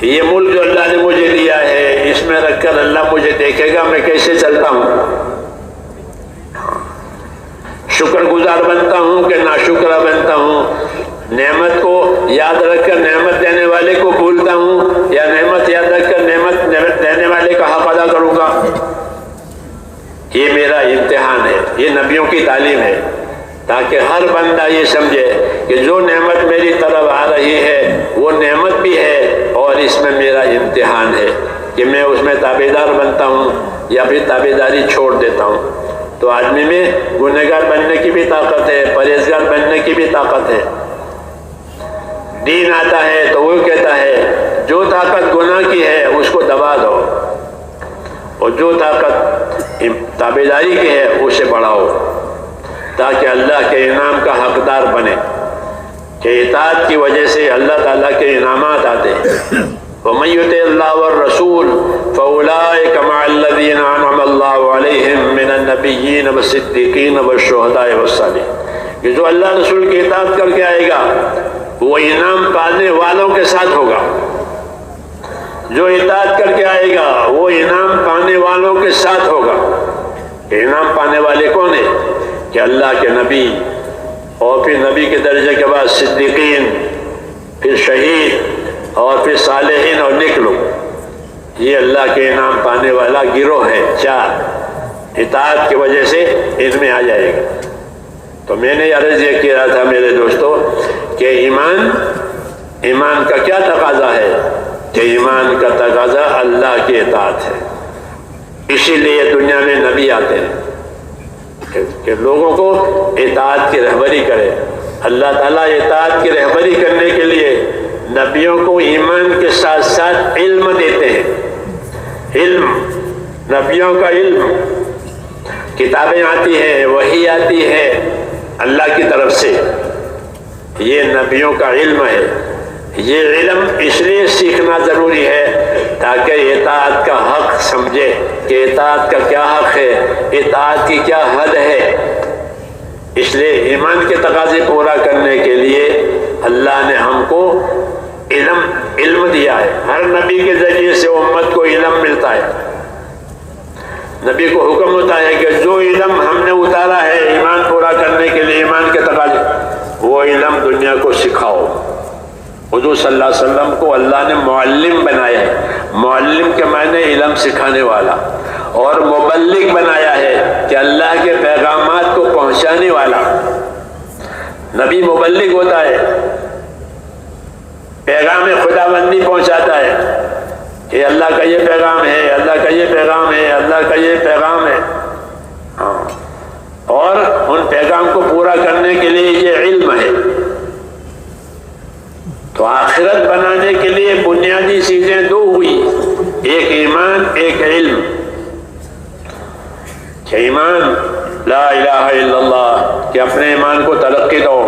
یہ ملک جو اللہ نے مجھے دیا ہے اس میں رکھ کر اللہ مجھے دیکھے گا میں کیسے چلتا ہوں، شکر گزار بنتا ہوں کہ ناشکرہ بنتا ہوں، نعمت کو یاد رکھ کر نعمت دینے والے کو بھولتا ہوں، یا نعمت یاد رکھ کر نعمت دینے والے کا حق ادا کروں گا۔ یہ میرا امتحان ہے، یہ نبیوں کی تعلیم ہے، تاکہ ہر بندہ یہ سمجھے کہ جو نعمت میری طرف آ رہی ہے وہ نعمت بھی ہے، اور اس میں میرا امتحان ہے کہ میں اس میں تابعدار بنتا ہوں یا پھر تابعداری چھوڑ دیتا ہوں۔ تو آدمی میں گنہگار بننے کی بھی طاقت ہے، پرہیزگار بننے کی بھی طاقت ہے۔ دین آتا ہے تو وہ کہتا ہے جو طاقت گناہ کی ہے اس کو دبا دو، اور جو طاقت تابعداری کی ہے اسے بڑھاؤ، تاکہ اللہ کے انعام کا حقدار بنے، کہ اطاعت کی وجہ سے اللہ تعالیٰ کے انعامات آتے ہیں۔ وَمَن يُطِعِ اللَّهَ وَالرَّسُولَ فَأُولَٰئِكَ مَعَ الَّذِينَ أَنْعَمَ اللَّهُ عَلَيْهِم مِّنَ النَّبِيِّينَ وَالصِّدِّيقِينَ وَالشُّهَدَاءِ وَالصَّالِحِينَ، کہ جو اللہ رسول کی اطاعت کر کے آئے گا وہ انعام پانے والوں کے ساتھ ہوگا، جو اطاعت کر کے آئے گا وہ انعام پانے والوں کے ساتھ ہوگا۔ انعام پانے والے کون ہیں؟ کہ اللہ کے نبی، اور پھر نبی کے درجے کے بعد صدیقین، پھر شہید، اور پھر صالحین اور نیک لوگ، یہ اللہ کے انعام پانے والا گروہ ہے، چار، اطاعت کی وجہ سے ان میں آ جائے گا۔ تو میں نے عرض یہ کیا تھا میرے دوستو کہ ایمان کا کیا تقاضا ہے؟ کہ ایمان کا تقاضا اللہ کی اطاعت ہے۔ اسی لیے دنیا میں نبی آتے ہیں کہ لوگوں کو اطاعت کی رہبری کرے۔ اللہ تعالیٰ اطاعت کی رہبری کرنے کے لیے نبیوں کو ایمان کے ساتھ ساتھ علم دیتے ہیں۔ علم، نبیوں کا علم، کتابیں آتی ہیں، وحی آتی ہے اللہ کی طرف سے، یہ نبیوں کا علم ہے۔ یہ علم اس لیے سیکھنا ضروری ہے تاکہ اطاعت کا حق سمجھے کہ اطاعت کا کیا حق ہے، اطاعت کی کیا حد ہے۔ اس لیے ایمان کے تقاضے پورا کرنے کے لیے اللہ نے ہم کو علم دیا ہے۔ ہر نبی کے ذریعے سے امت کو علم ملتا ہے۔ نبی کو حکم ہوتا ہے کہ جو علم ہم نے اتارا ہے ایمان پورا کرنے کے لیے، ایمان کے تقاضے وہ علم دنیا کو سکھاؤ۔ حضور صلی اللہ علیہ وسلم کو اللہ نے معلم بنایا ہے، معلم کے معنی علم سکھانے والا، اور مبلغ بنایا ہے کہ اللہ کے پیغامات کو پہنچانے والا۔ نبی مبلغ ہوتا ہے، پیغام خداوندی پہنچاتا ہے کہ اللہ کا یہ پیغام ہے، اللہ کا یہ پیغام ہے، اللہ کا یہ پیغام ہے، ہاں، اور ان پیغام کو پورا کرنے کے لیے یہ علم ہے۔ تو آخرت بنانے کے لیے بنیادی چیزیں دو ہوئی، ایک ایمان، ایک علم۔ کہ ایمان لا الہ الا اللہ، کہ اپنے ایمان کو ترقی دو،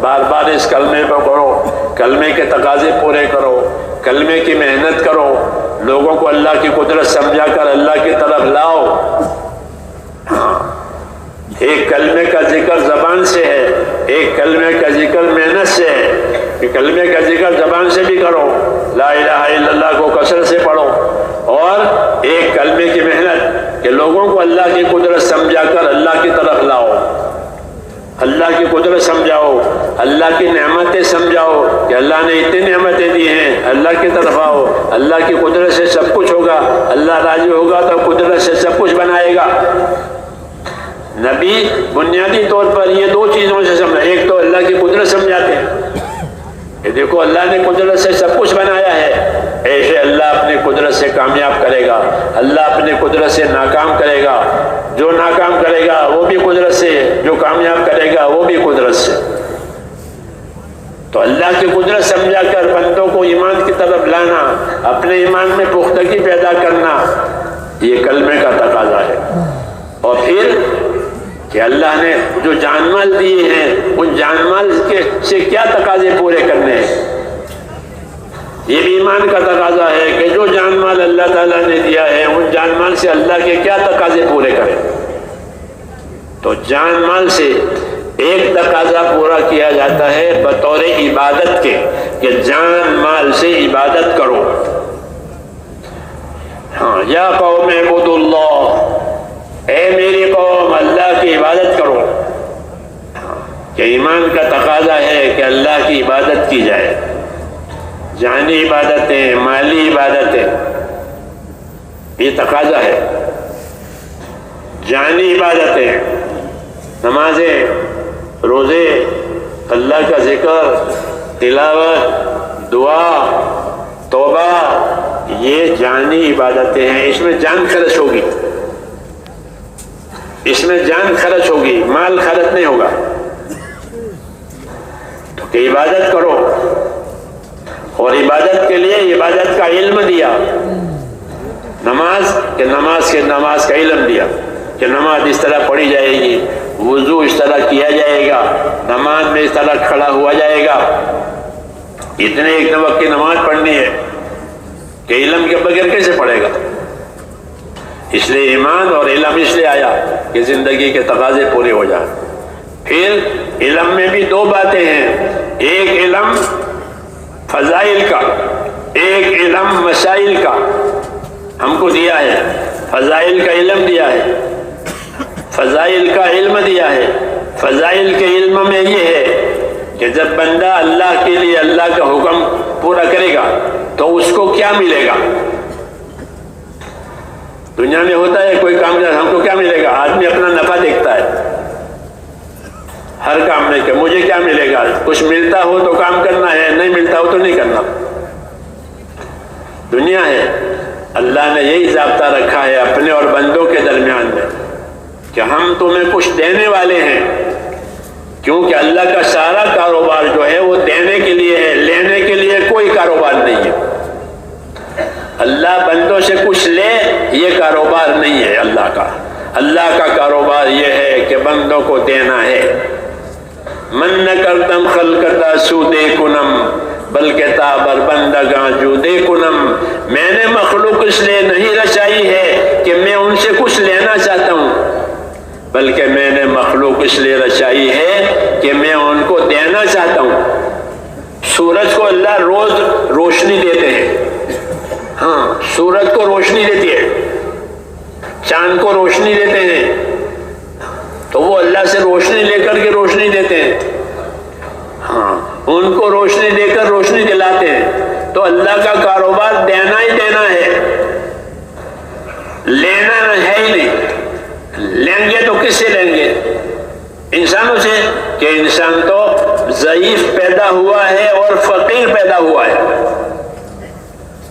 بار بار اس کلمے پر پڑھو، کلمے کے تقاضے پورے کرو، کلمے کی محنت کرو، لوگوں کو اللہ کی قدرت سمجھا کر اللہ کی طرف لاؤ۔ ہاں، ایک کلمے کا ذکر زبان سے ہے، ایک کلمے کا ذکر محنت سے ہے، کہ کلمے کا ذکر زبان سے بھی کرو، لا الہ الا اللہ کو کثرت سے پڑھو، اور ایک کلمے کی محنت کہ لوگوں کو اللہ کی قدرت سمجھا کر اللہ کی طرف لاؤ، اللہ کی قدرت سمجھاؤ، اللہ کی نعمتیں سمجھاؤ کہ اللہ نے اتنی نعمتیں دی ہیں، اللہ کی طرف آؤ، اللہ کی قدرت سے سب کچھ ہوگا، اللہ راضی ہوگا تو قدرت سے سب کچھ بنائے گا۔ نبی بنیادی طور پر یہ دو چیزوں سے سمجھا، ایک تو اللہ کی قدرت سمجھاتے ہیں کہ دیکھو اللہ نے قدرت سے سب کچھ بنایا ہے، ایسے اللہ اپنی قدرت سے کامیاب کرے گا، اللہ اپنی قدرت سے ناکام کرے گا، جو ناکام کرے گا وہ بھی قدرت سے، جو کامیاب کرے گا وہ بھی قدرت سے۔ تو اللہ کی قدرت سمجھا کر بندوں کو ایمان کی طرف لانا، اپنے ایمان میں پختگی پیدا کرنا، یہ کلمے کا تقاضا ہے۔ اور پھر کہ اللہ نے جو جان مال دیے ہیں، ان جان مال سے کیا تقاضے پورے کرنے ہیں، یہ بھی ایمان کا تقاضا ہے کہ جو جان مال اللہ تعالیٰ نے دیا ہے، ان جان مال سے اللہ کے کیا تقاضے پورے کریں۔ تو جان مال سے ایک تقاضا پورا کیا جاتا ہے بطور عبادت کے، کہ جان مال سے عبادت کرو۔ ہاں، یا قوم اعبدوا اللہ، اے میری قوم اللہ کی عبادت کرو۔ کہ ایمان کا تقاضا ہے کہ اللہ کی عبادت کی جائے، جانی عبادتیں، مالی عبادتیں، یہ تقاضا ہے۔ جانی عبادتیں، نمازیں، روزے، اللہ کا ذکر، تلاوت، دعا، توبہ، یہ جانی عبادتیں ہیں، اس میں جان خرچ ہوگی، اس میں جان خرچ ہوگی، مال خرچ نہیں ہوگا۔ تو کہ عبادت کرو، اور عبادت کے لیے عبادت کا علم دیا، نماز کا علم دیا کہ نماز اس طرح پڑھی جائے گی، وضو اس طرح کیا جائے گا، نماز میں اس طرح کھڑا ہوا جائے گا، اتنے ایک وقت کی نماز پڑھنی ہے، کہ علم کے بغیر کیسے پڑھے گا؟ اس لیے ایمان اور علم اس لیے آیا کہ زندگی کے تقاضے پورے ہو جائیں۔ پھر علم میں بھی دو باتیں ہیں، ایک علم فضائل کا، ایک علم مسائل کا ہم کو دیا ہے۔ فضائل کا علم دیا ہے، فضائل کا علم دیا ہے۔ فضائل کے علم میں یہ ہے کہ جب بندہ اللہ کے لیے اللہ کا حکم پورا کرے گا تو اس کو کیا ملے گا؟ دنیا میں ہوتا ہے کوئی کام ہم کو کیا ملے گا؟ آدمی اپنا نفع دیکھتا ہے ہر کام میں کہ مجھے کیا ملے گا، کچھ ملتا ہو تو کام کرنا ہے، نہیں ملتا ہو تو نہیں کرنا۔ دنیا ہے، اللہ نے یہی ضابطہ رکھا ہے اپنے اور بندوں کے درمیان میں کہ ہم تمہیں کچھ دینے والے ہیں، کیونکہ اللہ کا سارا کاروبار جو ہے وہ دینے کے لیے ہے، لینے کے لیے کوئی کاروبار نہیں ہے۔ اللہ بندوں سے کچھ لے، یہ کاروبار نہیں ہے اللہ کا کاروبار یہ ہے کہ بندوں کو دینا ہے۔ من نہ کردم خلقتا سودے کنم بلکہ تابر بندگاں جودے کنم، میں نے مخلوق اس لیے نہیں رچائی ہے کہ میں ان سے کچھ لینا چاہتا ہوں، بلکہ میں نے مخلوق اس لیے رچائی ہے کہ میں ان کو دینا چاہتا ہوں۔ سورج کو اللہ روز روشنی دیتے ہیں، ہاں سورج کو روشنی دیتی ہے، چاند کو روشنی دیتے ہیں، تو وہ اللہ سے روشنی لے کر کے روشنی دیتے ہیں۔ ان کو روشنی دے کر روشنی دلاتے ہیں. تو اللہ کا کاروبار دینا ہی دینا ہے، لینا ہے ہی نہیں. لیں گے تو کس سے لیں گے؟ انسانوں سے، کہ انسان تو ضعیف پیدا ہوا ہے اور فقیر پیدا ہوا ہے.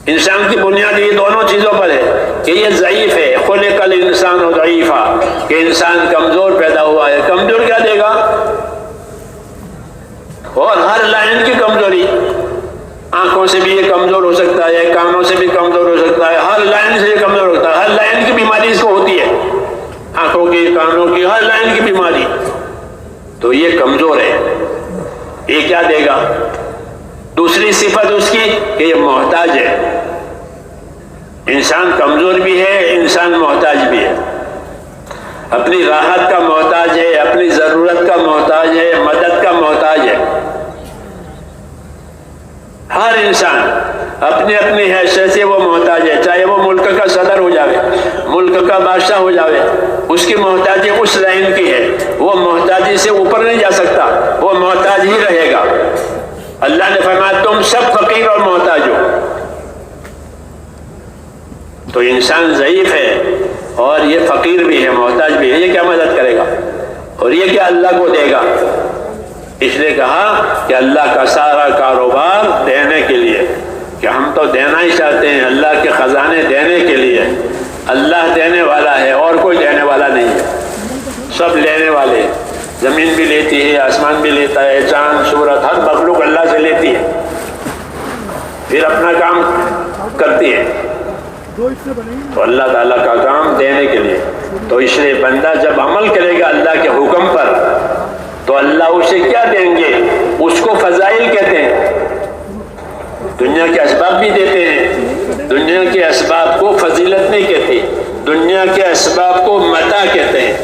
انسان کی بنیاد یہ دونوں چیزوں پر ہے کہ یہ ضعیف ہے، خلق الانسان ضعیفا، کہ انسان کمزور پیدا ہوا ہے. کمزور کیا دے گا؟ اور ہر لائن کی کمزوری، آنکھوں سے بھی یہ کمزور ہو سکتا ہے، کانوں سے بھی کمزور ہو سکتا ہے، ہر لائن سے یہ کمزور ہوتا ہے. ہر لائن کی بیماری اس کو ہوتی ہے، آنکھوں کی، کانوں کی، ہر لائن کی بیماری. تو یہ کمزور ہے، یہ کیا دے گا؟ دوسری صفت اس کی کہ یہ محتاج ہے. انسان کمزور بھی ہے، انسان محتاج بھی ہے، اپنی راحت کا محتاج ہے، اپنی ضرورت کا محتاج ہے، مدد کا محتاج ہے. ہر انسان اپنی اپنی حیثیت سے وہ محتاج ہے. چاہے وہ ملک کا صدر ہو جاوے، ملک کا بادشاہ ہو جاوے، اس کی محتاجی اس لائن کی ہے، وہ محتاجی سے اوپر نہیں جا سکتا، وہ محتاج ہی رہے گا. اللہ نے فرمایا تم سب فقیر اور محتاج ہو. تو انسان ضعیف ہے اور یہ فقیر بھی ہے، محتاج بھی ہے. یہ کیا مدد کرے گا اور یہ کیا اللہ کو دے گا؟ اس لیے کہا کہ اللہ کا سارا کاروبار دینے کے لیے، کہ ہم تو دینا ہی چاہتے ہیں، اللہ کے خزانے دینے کے لیے. اللہ دینے والا ہے اور کوئی دینے والا نہیں ہے، سب لینے والے. زمین بھی لیتی ہے، آسمان بھی لیتا ہے، چاند سورج ہر مخلوق اللہ سے لیتی ہے، پھر اپنا کام کرتی ہے. تو اللہ تعالیٰ کا کام دینے کے لیے. تو اس لیے بندہ جب عمل کرے گا اللہ کے حکم پر تو اللہ اسے کیا دیں گے؟ اس کو فضائل کہتے ہیں. دنیا کے اسباب بھی دیتے ہیں، دنیا کے اسباب کو فضیلت نہیں کہتے، دنیا کے اسباب کو متاع کہتے ہیں.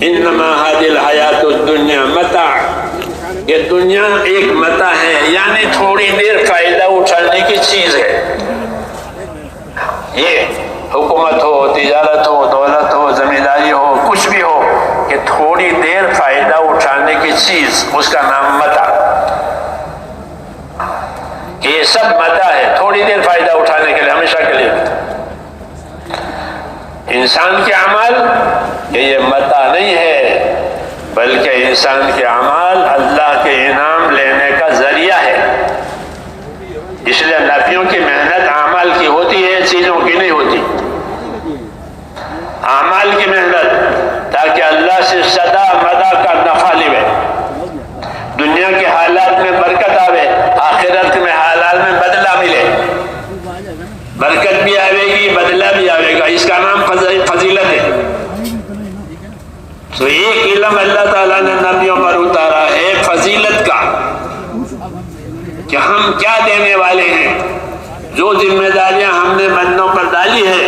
انما هذه الحیات الدنیا متاع، یہ دنیا ایک متاع ہے، یعنی تھوڑی دیر فائدہ اٹھانے کی چیز ہے. یہ حکومت ہو، تجارت ہو، دولت ہو، زمینداری ہو، کچھ بھی ہو، کہ تھوڑی دیر فائدہ اٹھانے کی چیز، اس کا نام متاع. کہ یہ سب متاع ہے، تھوڑی دیر فائدہ اٹھانے کے لیے، ہمیشہ کے لیے. انسان کے اعمال کہ یہ متاع نہیں ہے، بلکہ انسان کے اعمال اللہ کے انعام لینے کا ذریعہ ہے. اس لیے نبیوں کی محنت اعمال کی ہوتی ہے، چیزوں کی نہیں ہوتی. اعمال کی محنت تاکہ اللہ سے صدا مدہ کا نفع لے، دنیا کے حالات میں برکت آوے، آخرت میں حالات میں بدلہ ملے. برکت بھی آئے گی، بدلہ بھی آئے گا، اس کا نام فضیلت ہے. تو ایک علم اللہ تعالیٰ نے نبیوں پر اتارا ہے فضیلت کا، کہ ہم کیا دینے والے ہیں. جو ذمہ داریاں ہم نے بندوں پر ڈالی ہے،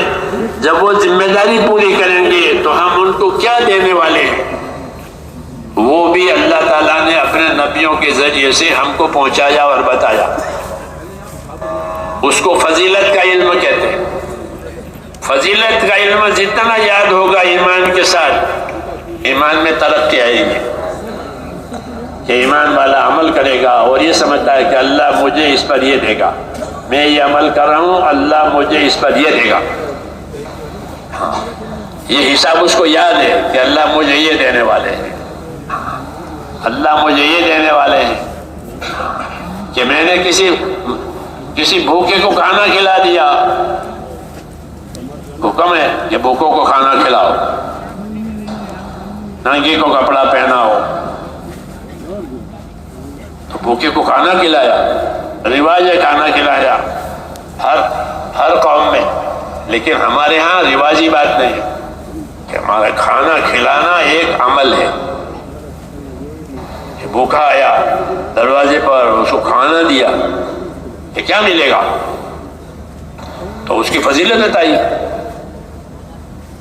جب وہ ذمہ داری پوری کریں گے تو ہم ان کو کیا دینے والے ہیں، وہ بھی اللہ تعالیٰ نے اپنے نبیوں کے ذریعے سے ہم کو پہنچایا اور بتایا. اس کو فضیلت کا علم کہتے ہیں. فضیلت کا علم جتنا یاد ہوگا ایمان کے ساتھ، ایمان میں ترقی آئے گی. کہ ایمان والا عمل کرے گا اور یہ سمجھتا ہے کہ اللہ مجھے اس پر یہ دے گا، میں یہ عمل کر رہا ہوں، اللہ مجھے اس پر یہ دے گا. یہ حساب اس کو یاد ہے کہ اللہ مجھے یہ دینے والے ہیں، اللہ مجھے یہ دینے والے ہیں. کہ میں نے کسی بھوکے کو کھانا کھلا دیا، حکم ہے کہ بھوکوں کو کھانا کھلاؤ، ننگے کو کپڑا پہناؤ. تو بھوکے کو کھانا کھلایا، رواج ہے کھانا کھلایا ہر قوم میں. لیکن ہمارے ہاں رواجی بات نہیں ہے کہ ہمارا کھانا کھلانا ایک عمل ہے. بھوکا آیا دروازے پر، اس کو کھانا دیا، کہ کیا ملے گا؟ تو اس کی فضیلت بتائی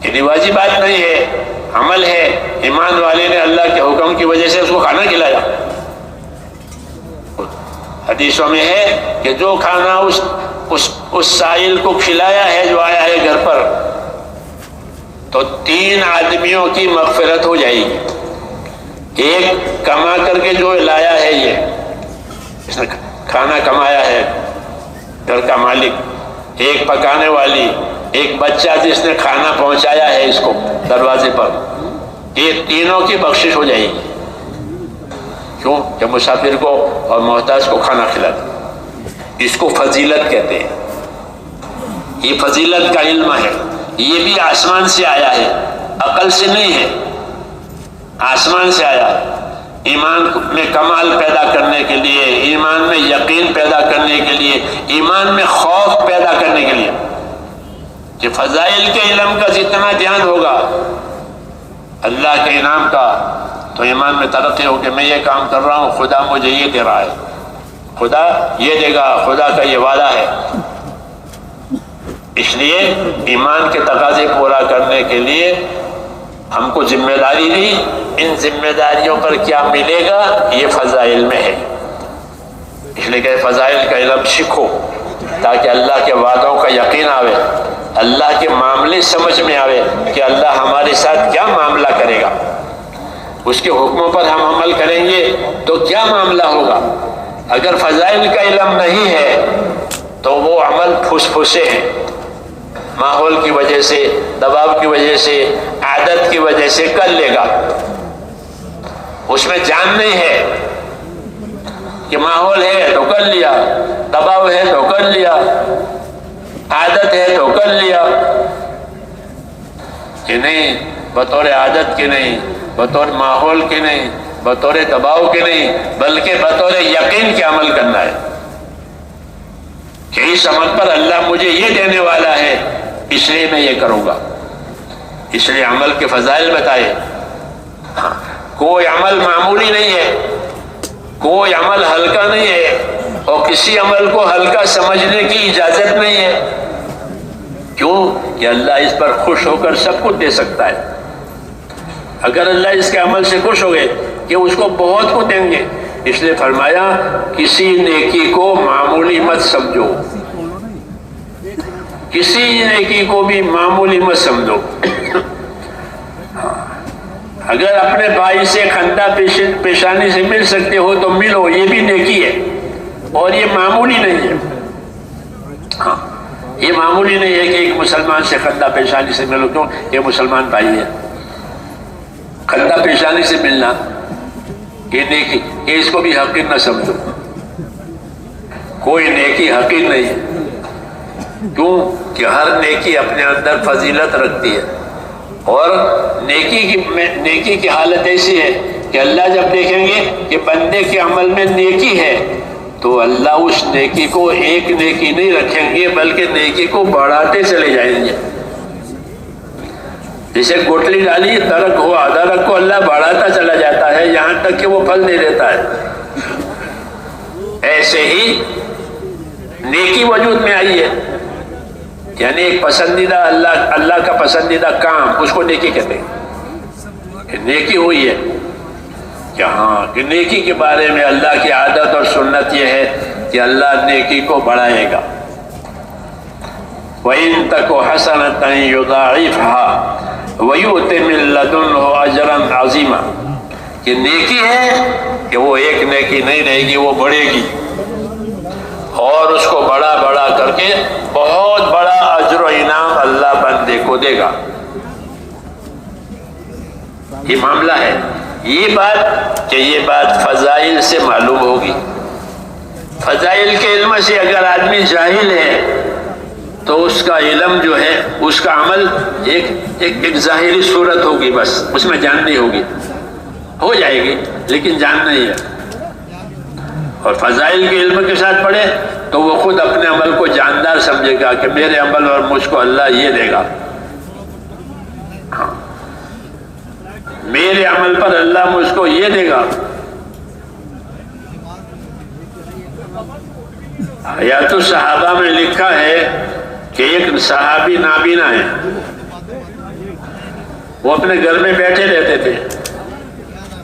کہ رواجی بات نہیں ہے، عمل ہے. ایمان والے نے اللہ کے حکم کی وجہ سے اس کو کھانا کھلایا. حدیثوں میں ہے کہ جو کھانا اس سائل کو کھلایا ہے جو آیا ہے گھر پر، تو 3 آدمیوں کی مغفرت ہو جائے گی. ایک کما کر کے جو لایا ہے یہ، اس نے کھانا کمایا ہے، گھر کا مالک، ایک پکانے والی، ایک بچہ جس نے کھانا پہنچایا ہے اس کو دروازے پر، یہ تینوں کی بخشش ہو جائے گی۔ کیوں کہ مسافر کو اور محتاج کو کھانا کھلاتا۔ اس کو فضیلت کہتے ہیں، یہ فضیلت کا علم ہے، یہ بھی آسمان سے آیا ہے، عقل سے نہیں ہے، آسمان سے آیا ہے۔ ایمان میں کمال پیدا کرنے کے لیے، ایمان میں یقین پیدا کرنے کے لیے، ایمان میں خوف پیدا کرنے کے لیے، کہ فضائل کے علم کا جتنا دھیان ہوگا اللہ کے انعام کا، تو ایمان میں ترقی ہو کہ میں یہ کام کر رہا ہوں، خدا مجھے یہ دے رہا ہے، خدا یہ دے گا، خدا کا یہ وعدہ ہے۔ اس لیے ایمان کے تقاضے پورا کرنے کے لیے ہم کو ذمہ داری دی، ان ذمہ داریوں پر کیا ملے گا یہ فضائل میں ہے۔ اس لیے کہ فضائل کا علم سیکھو تاکہ اللہ کے وعدوں کا یقین آوے، اللہ کے معاملے سمجھ میں آوے کہ اللہ ہمارے ساتھ کیا معاملہ کرے گا، اس کے حکموں پر ہم عمل کریں گے تو کیا معاملہ ہوگا۔ اگر فضائل کا علم نہیں ہے تو وہ عمل پھسے ہیں، ماحول کی وجہ سے، دباؤ کی وجہ سے، عادت کی وجہ سے کر لے گا، اس میں جان نہیں ہے کہ ماحول ہے تو کر لیا، دباؤ ہے تو کر لیا، عادت ہے تو کر لیا، کہ نہیں بطور عادت کے نہیں، بطور ماحول کے نہیں، بطور دباؤ کے نہیں، بلکہ بطور یقین کے عمل کرنا ہے کہ اس عمل پر اللہ مجھے یہ دینے والا ہے، اس لیے میں یہ کروں گا۔ اس لیے عمل کے فضائل بتائے۔ کوئی عمل معمولی نہیں ہے، کوئی عمل ہلکا نہیں ہے، اور کسی عمل کو ہلکا سمجھنے کی اجازت نہیں ہے۔ کیوں کہ اللہ اس پر خوش ہو کر سب کچھ دے سکتا ہے۔ اگر اللہ اس کے عمل سے خوش ہو گئے کہ اس کو بہت کچھ دیں گے، اس لیے فرمایا کسی نیکی کو معمولی مت سمجھو، کسی نیکی کو بھی معمولی مت سمجھو۔ اگر اپنے بھائی سے خندہ پیشانی سے مل سکتے ہو تو ملو، یہ بھی نیکی ہے، اور یہ معمولی نہیں ہے۔ ہاں، یہ معمولی نہیں ہے کہ ایک مسلمان سے خندہ پیشانی سے ملو، کیوں؟ یہ مسلمان بھائی ہے۔ خندہ پیشانی سے ملنا یہ نیکی، یہ اس کو بھی حقیر نہ سمجھو، کوئی نیکی حقیر نہیں ہے۔ کیوں کہ ہر نیکی اپنے اندر فضیلت رکھتی ہے، اور نیکی کی حالت ایسی ہے کہ اللہ جب دیکھیں گے کہ بندے کے عمل میں نیکی ہے تو اللہ اس نیکی کو ایک نیکی نہیں رکھیں گے بلکہ نیکی کو بڑھاتے چلے جائیں گے۔ جسے گوٹلی ڈالی درخت ہوا، درخت کو اللہ بڑھاتا چلا جاتا ہے یہاں تک کہ وہ پھل دے دیتا ہے۔ ایسے ہی نیکی وجود میں آئی ہے، یعنی ایک پسندیدہ اللہ کا پسندیدہ کام، اس کو نیکی کہتے ہیں کہ نیکی ہوئی ہے۔ کہ ہاں کہ نیکی کے بارے میں اللہ کی عادت اور سنت یہ ہے کہ اللہ نیکی کو بڑھائے گا۔ وَإِن تَكُ حَسَنَةً يُضَاعِفْهَا وَيُؤْتِ مِن لَّدُنْهُ أَجْرًا عَظِيمًا، کہ نیکی ہے کہ وہ ایک نیکی نہیں رہے گی، وہ بڑھے گی، اور اس کو بڑا بڑا کر کے بہت بڑا اجر و انعام اللہ بندے کو دے گا۔ یہ معاملہ ہے، یہ بات فضائل سے معلوم ہوگی۔ فضائل کے علم سے اگر آدمی جاہل ہے تو اس کا علم جو ہے، اس کا عمل ایک ظاہری صورت ہوگی، بس اس میں جان نہیں ہوگی، ہو جائے گی لیکن جان نہیں ہے۔ اور فضائل کے علم کے ساتھ پڑھے تو وہ خود اپنے عمل کو جاندار سمجھے گا کہ میرے عمل اور مجھ کو اللہ یہ دے گا، ہاں میرے عمل پر اللہ مجھ کو یہ دے گا۔ حیات الصحابہ میں لکھا ہے کہ ایک صحابی نابینا ہے، وہ اپنے گھر میں بیٹھے رہتے تھے،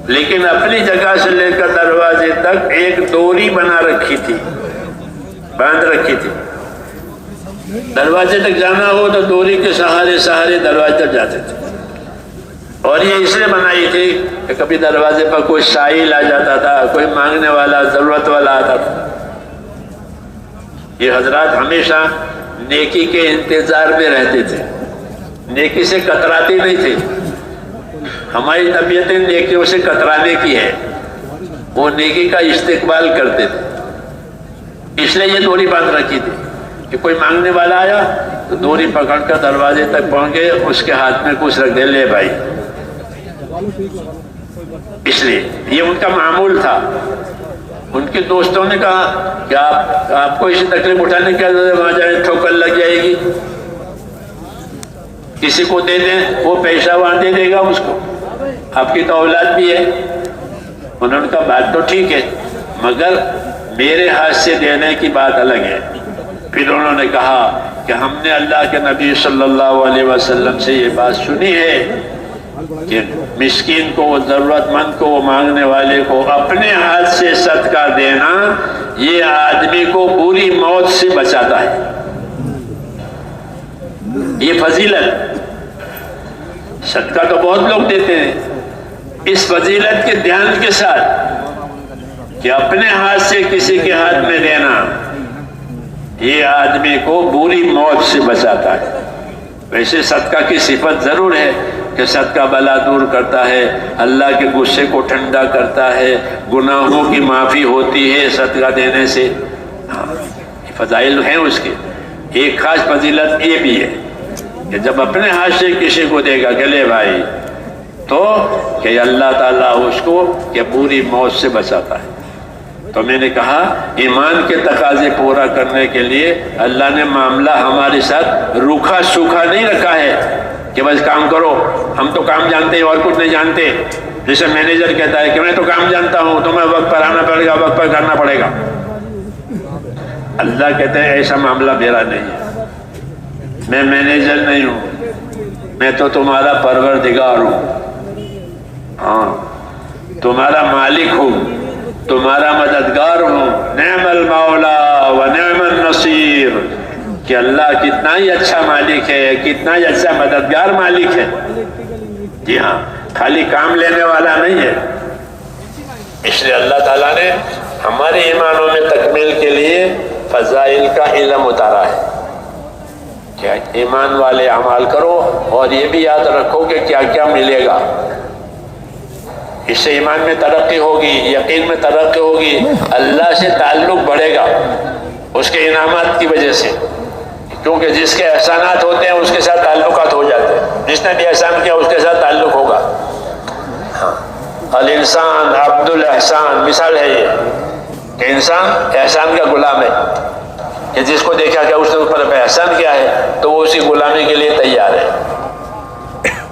لیکن اپنی جگہ سے لے کر دروازے تک ایک ڈوری بنا رکھی تھی، باندھ رکھی تھی۔ دروازے تک جانا ہو تو ڈوری کے سہارے سہارے دروازے تک جاتے تھے، اور یہ اس لیے بنائی تھی کہ کبھی دروازے پر کوئی سائل آ جاتا تھا، کوئی مانگنے والا، ضرورت والا آتا تھا۔ یہ حضرات ہمیشہ نیکی کے انتظار میں رہتے تھے، نیکی سے کتراتے نہیں تھے۔ ہماری طبیعتیں نیکیوں سے کترانے کی ہے، وہ نیکی کا استقبال کرتے تھے۔ اس لیے یہ دوری باندھ رکھی تھی کہ کوئی مانگنے والا آیا تو دوری پکڑ کر دروازے تک پہنچے، اس کے ہاتھ میں کچھ رکھ دے، لے بھائی۔ اس لیے یہ ان کا معمول تھا۔ ان کے دوستوں نے کہا کہ آپ کو اسی تکلیف اٹھانے کی ضرورت ہے، وہاں جائیں ٹھوکر لگ جائے گی، کسی کو دے دیں، وہ پیسہ وہاں دے دے گا اس کو، آپ کی تو اولاد بھی ہے۔ انہوں نے کہا بات تو ٹھیک ہے، مگر میرے ہاتھ سے دینے کی بات الگ ہے۔ پھر انہوں نے کہا کہ ہم نے اللہ کے نبی صلی اللہ علیہ وسلم سے یہ بات سنی ہے کہ مسکین کو، ضرورت مند کو، مانگنے والے کو اپنے ہاتھ سے صدقہ دینا یہ آدمی کو بری موت سے بچاتا ہے۔ یہ فضیلت، صدقہ تو بہت لوگ دیتے ہیں، اس فضیلت کے دھیان کے ساتھ کہ اپنے ہاتھ سے کسی کے ہاتھ میں دینا یہ آدمی کو بری موت سے بچاتا ہے۔ ویسے صدقہ کی صفت ضرور ہے کہ صدقہ بلا دور کرتا ہے، اللہ کے غصے کو ٹھنڈا کرتا ہے، گناہوں کی معافی ہوتی ہے صدقہ دینے سے۔ فضائل ہیں اس کے۔ ایک خاص فضیلت یہ بھی ہے کہ جب اپنے ہاتھ سے کسی کو دے گا کہ لے بھائی، تو کہ اللہ تعالیٰ اس کو کہ بری موت سے بچاتا ہے۔ تو میں نے کہا ایمان کے تقاضے پورا کرنے کے لیے اللہ نے معاملہ ہمارے ساتھ روکھا سوکھا نہیں رکھا ہے کہ بس کام کرو، ہم تو کام جانتے ہیں اور کچھ نہیں جانتے۔ جیسے مینیجر کہتا ہے کہ میں تو کام جانتا ہوں، تمہیں وقت پر آنا پڑے گا، وقت پر کرنا پڑے گا۔ اللہ کہتے ہیں ایسا معاملہ میرا نہیں ہے، میں مینیجر نہیں ہوں، میں تو تمہارا پروردگار ہوں، ہاں تمہارا مالک ہوں، تمہارا مددگار ہوں۔ نعم المولا و نعم النصیر، کہ اللہ کتنا ہی اچھا مالک ہے، کتنا ہی اچھا مددگار مالک ہے۔ جی ہاں، خالی کام لینے والا نہیں ہے۔ اس لیے اللہ تعالیٰ نے ہمارے ایمانوں میں تکمیل کے لیے فضائل کا علم اتارا ہے کہ ایمان والے اعمال کرو، اور یہ بھی یاد رکھو کہ کیا کیا ملے گا۔ اس سے ایمان میں ترقی ہوگی، یقین میں ترقی ہوگی، اللہ سے تعلق بڑھے گا اس کے انعامات کی وجہ سے، کیونکہ جس کے احسانات ہوتے ہیں اس کے ساتھ تعلقات ہو جاتے ہیں، جس نے بھی احسان کیا اس کے ساتھ تعلق ہوگا۔ الانسان عبد الاحسان، مثال ہے یہ کہ انسان احسان کا غلام ہے، کہ جس کو دیکھا کہ اس نے اس پر احسان کیا ہے تو وہ اسی غلامی کے لیے تیار ہے۔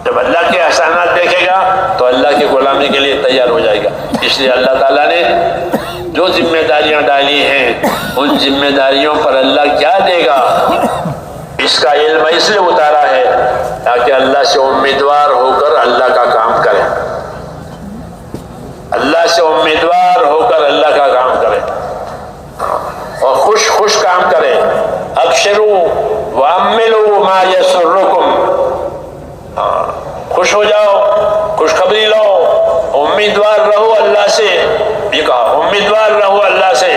جب اللہ کے احسانات دیکھے گا تو اللہ کی غلامی کے لیے تیار ہو جائے گا۔ اس لیے اللہ تعالیٰ نے جو ذمہ داریاں ڈالی ہیں ان ذمہ داریوں پر اللہ کیا دے گا اس کا علم اس لیے اتارا ہے تاکہ اللہ سے امیدوار ہو کر اللہ کا کام کرے، اللہ سے امیدوار ہو کر اللہ کا کام کرے اور خوش خوش کام کرے۔ ابشروا واملوا ما یسرکم، خوش ہو جاؤ، خوشخبری لو، امیدوار رہو اللہ سے۔ یہ کہا امیدوار رہو اللہ سے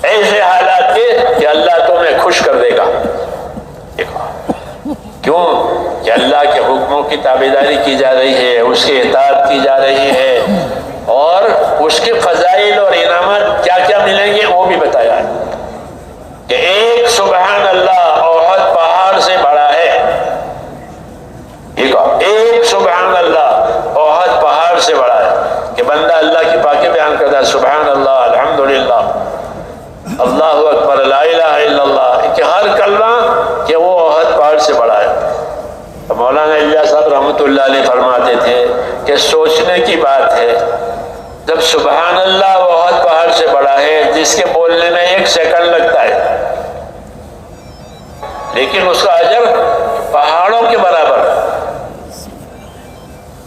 ایسے حالات کے کہ اللہ تمہیں خوش کر دے گا۔ یہ کہا کیوں کہ اللہ کے حکموں کی تابعداری کی جا رہی ہے، اس کی اطاعت کی جا رہی ہے، اور اس کے فضائل اور انعامات کیا کیا ملیں گے وہ بھی بتایا ہے کہ ایک سبحان اللہ احد پہاڑ سے بڑا ہے۔ ایک سبحان اللہ احد پہاڑ سے بڑا ہے کہ بندہ اللہ کی پاکی بیان کرتا ہے، سبحان اللہ، الحمدللہ، اللہ اکبر، لا الہ الا اللہ، کہ ہر کلمہ کہ وہ احد پہاڑ سے بڑا ہے۔ مولانا الیاس صاحب رحمۃ اللہ علیہ فرماتے تھے کہ سوچنے کی بات ہے، جب سبحان اللہ احد پہاڑ سے بڑا ہے جس کے بولنے میں 1 سیکنڈ لگتا ہے، لیکن اس کا اجر پہاڑوں کے برابر،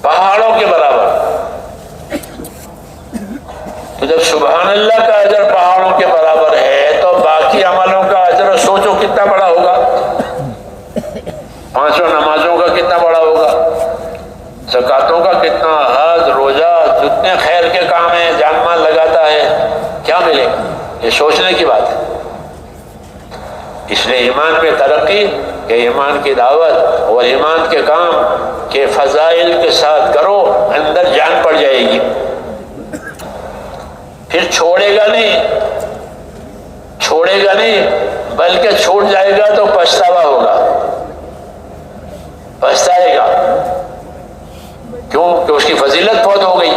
پہاڑوں کے برابر۔ تو جب سبحان اللہ کا اجر پہاڑوں کے برابر ہے تو باقی عملوں کا اجر سوچو کتنا بڑا ہوگا، 5 نمازوں کا کتنا بڑا ہوگا۔ زکاتوں کا کتنا، حج، روزہ، جتنے خیر کے کام ہیں، جان مال لگاتا ہے، کیا ملے گا؟ یہ سوچنے کی بات ہے۔ اس لیے ایمان میں ترقی کہ ایمان کی دعوت اور ایمان کے کام کے فضائل کے ساتھ کرو، اندر جان پڑ جائے گی، پھر چھوڑے گا نہیں بلکہ چھوٹ جائے گا تو پچھتاوا ہوگا، پچھتائے گا، کیوں کہ اس کی فضیلت بہت ہو گئی۔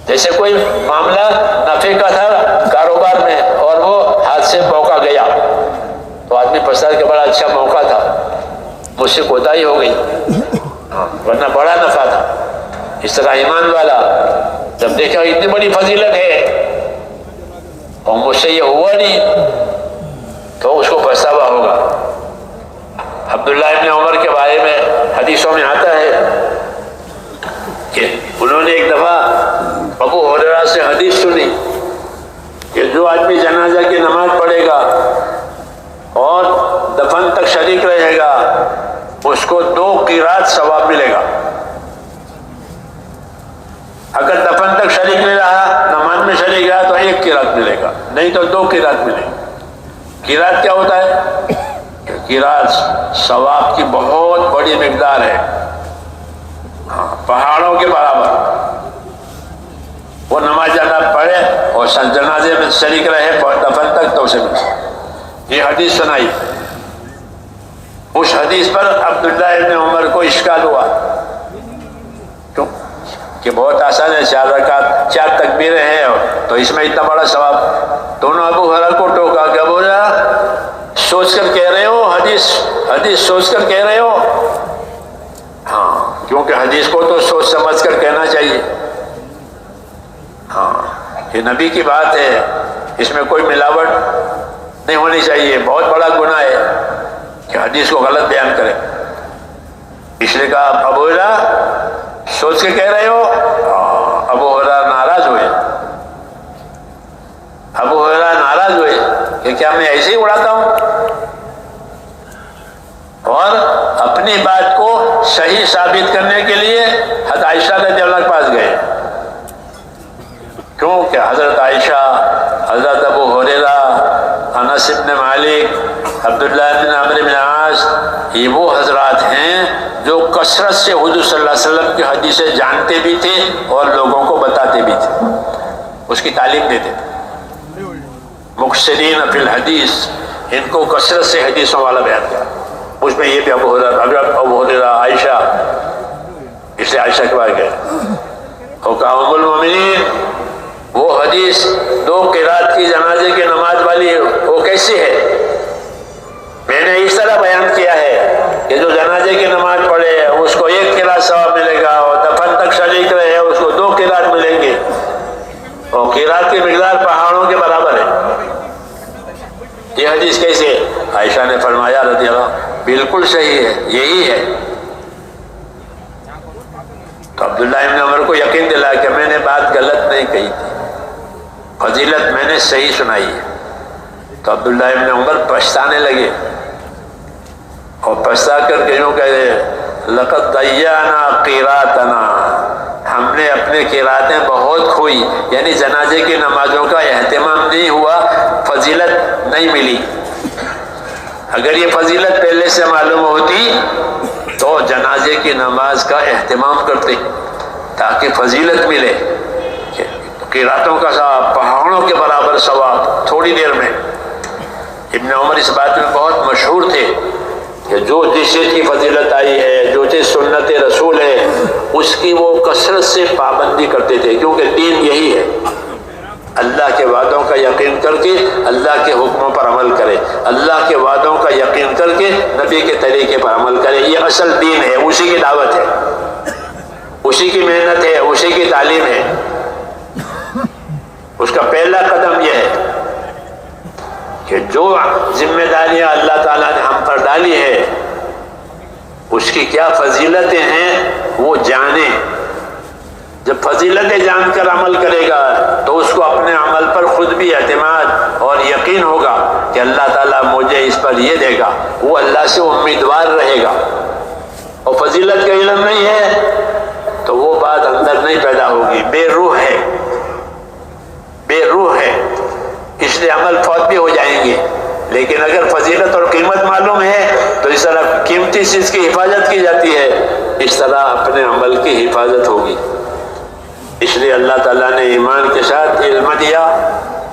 جیسے کوئی معاملہ نفع کا تھا کاروبار میں اور وہ ہاتھ سے موقع گیا تو آدمی پچھتاتا کہ بڑا اچھا موقع تھا، مجھ سے کوتاہی ہو گئی، ورنہ بڑا نفع تھا۔ اس طرح ایمان والا جب دیکھا اتنی بڑی فضیلت ہے اور مجھ سے یہ ہوا نہیں تو اس کو پچھتاوا ہوگا۔ عبداللہ ابن عمر کے بارے میں حدیثوں میں آتا ہے کہ انہوں نے ایک دفعہ ابو ہریرہ سے حدیث سنی کہ جو آدمی جنازہ کی نماز پڑھے گا اور دفن تک شریک رہے گا اس کو 2 قیراط ثواب ملے گا۔ اگر دفن تک شریک نہیں رہا، نماز میں شریک رہا تو 1 قیراط ملے گا، نہیں تو 2 قیراط ملے گا۔ قیراط کیا ہوتا ہے؟ قیراط ثواب کی بہت بڑی مقدار ہے، پہاڑوں کے برابر۔ وہ نماز جانا پڑھے اور جنازے میں شریک رہے دفن تک تو اسے ملے۔ یہ حدیث سنائی، اس حدیث پر عبداللہ ابن عمر کو اشکال ہوا، کیوں کہ بہت آسان ہے، 4 رکعت 4 تکبیریں ہیں تو اس میں اتنا بڑا ثواب۔ تو انہوں نے ابو ہریرہ کو ٹوکا کہ ابو ہریرہ سوچ کر کہہ رہے ہو، حدیث سوچ کر کہہ رہے ہو؟ ہاں، کیونکہ حدیث کو تو سوچ سمجھ کر کہنا چاہیے۔ ہاں، یہ نبی کی بات ہے، اس میں کوئی ملاوٹ نہیں ہونی چاہیے۔ بہت بڑا گناہ ہے کہ حدیث کو غلط بیان کرے۔ اس لیے کہا ابو ہریرہ سوچ کے کہہ رہے ہو؟ ابو ہریرہ ناراض ہوئے، کہ کیا میں ایسے ہی اڑاتا ہوں؟ اور اپنی بات کو صحیح ثابت کرنے کے لیے حضرت عائشہ رضی اللہ عنہ کے پاس گئے، کیونکہ حضرت عائشہ، حضرت ابو ہریرہ، انس بن مالک، عبداللہ بن عمرو بن عاص، یہ وہ حضرات ہیں جو کثرت سے حضور صلی اللہ علیہ وسلم کی حدیثیں جانتے بھی تھے اور لوگوں کو بتاتے بھی تھے، اس کی تعلیم دیتے تھے۔ مکثرین فی الحدیث، ان کو کثرت سے حدیثوں والا بیان کیا۔ اس میں یہ بھی ابو ہریرہ، عائشہ، اس لیے عائشہ کے بارے گئے اور کہا ام المومنین وہ حدیث 2 قرات کی جنازے کی نماز والی وہ کیسی ہے؟ میں نے اس طرح بیان کیا ہے کہ جو جنازے کی نماز پڑھے اس کو 1 قرات ثواب ملے گا اور دفن تک شریک رہے اس کو 2 قرات ملیں گے، اور قرات کی مقدار پہاڑوں کے برابر ہے۔ یہ حدیث کیسے ہے؟ عائشہ نے فرمایا رضی اللہ بالکل صحیح ہے، یہی ہے۔ تو عبداللہ ابن عمر کو یقین دلا کہ میں نے بات غلط نہیں کہی تھی، فضیلت میں نے صحیح سنائی ہے۔ تو عبداللہ ابن عمر پچھتانے لگے اور پچھتا کر کے یوں کہے لقد ضیعنا قیراتنا، ہم نے اپنے قیراتیں بہت کھوئی، یعنی جنازے کی نمازوں کا اہتمام نہیں ہوا، فضیلت نہیں ملی۔ اگر یہ فضیلت پہلے سے معلوم ہوتی تو جنازے کی نماز کا اہتمام کرتے تاکہ فضیلت ملے، قیراتوں کا ثواب، پہاڑوں کے برابر ثواب تھوڑی دیر میں۔ ابن عمر اس بات میں بہت مشہور تھے کہ جو جس چیز کی فضیلت آئی ہے، جو چیز سنت رسول ہے، اس کی وہ کثرت سے پابندی کرتے تھے، کیونکہ دین یہی ہے، اللہ کے وعدوں کا یقین کر کے اللہ کے حکموں پر عمل کرے، اللہ کے وعدوں کا یقین کر کے نبی کے طریقے پر عمل کرے۔ یہ اصل دین ہے، اسی کی دعوت ہے، اسی کی محنت ہے، اسی کی تعلیم ہے۔ اس کا پہلا قدم یہ ہے کہ جو ذمہ داریاں اللہ تعالیٰ نے ہم پر ڈالی ہے اس کی کیا فضیلتیں ہیں وہ جانیں۔ جب فضیلتیں جان کر عمل کرے گا تو اس کو اپنے عمل پر خود بھی اعتماد اور یقین ہوگا کہ اللہ تعالیٰ مجھے اس پر یہ دے گا، وہ اللہ سے امیدوار رہے گا۔ اور فضیلت کا علم نہیں ہے تو وہ بات اندر نہیں پیدا ہوگی، بے روح ہے، بے روح ہے، اس لیے عمل فوت بھی ہو جائیں گے۔ لیکن اگر فضیلت اور قیمت معلوم ہے تو اس طرح قیمتی چیز کی حفاظت کی جاتی ہے، اس طرح اپنے عمل کی حفاظت ہوگی۔ اس لیے اللہ تعالیٰ نے ایمان کے ساتھ علم دیا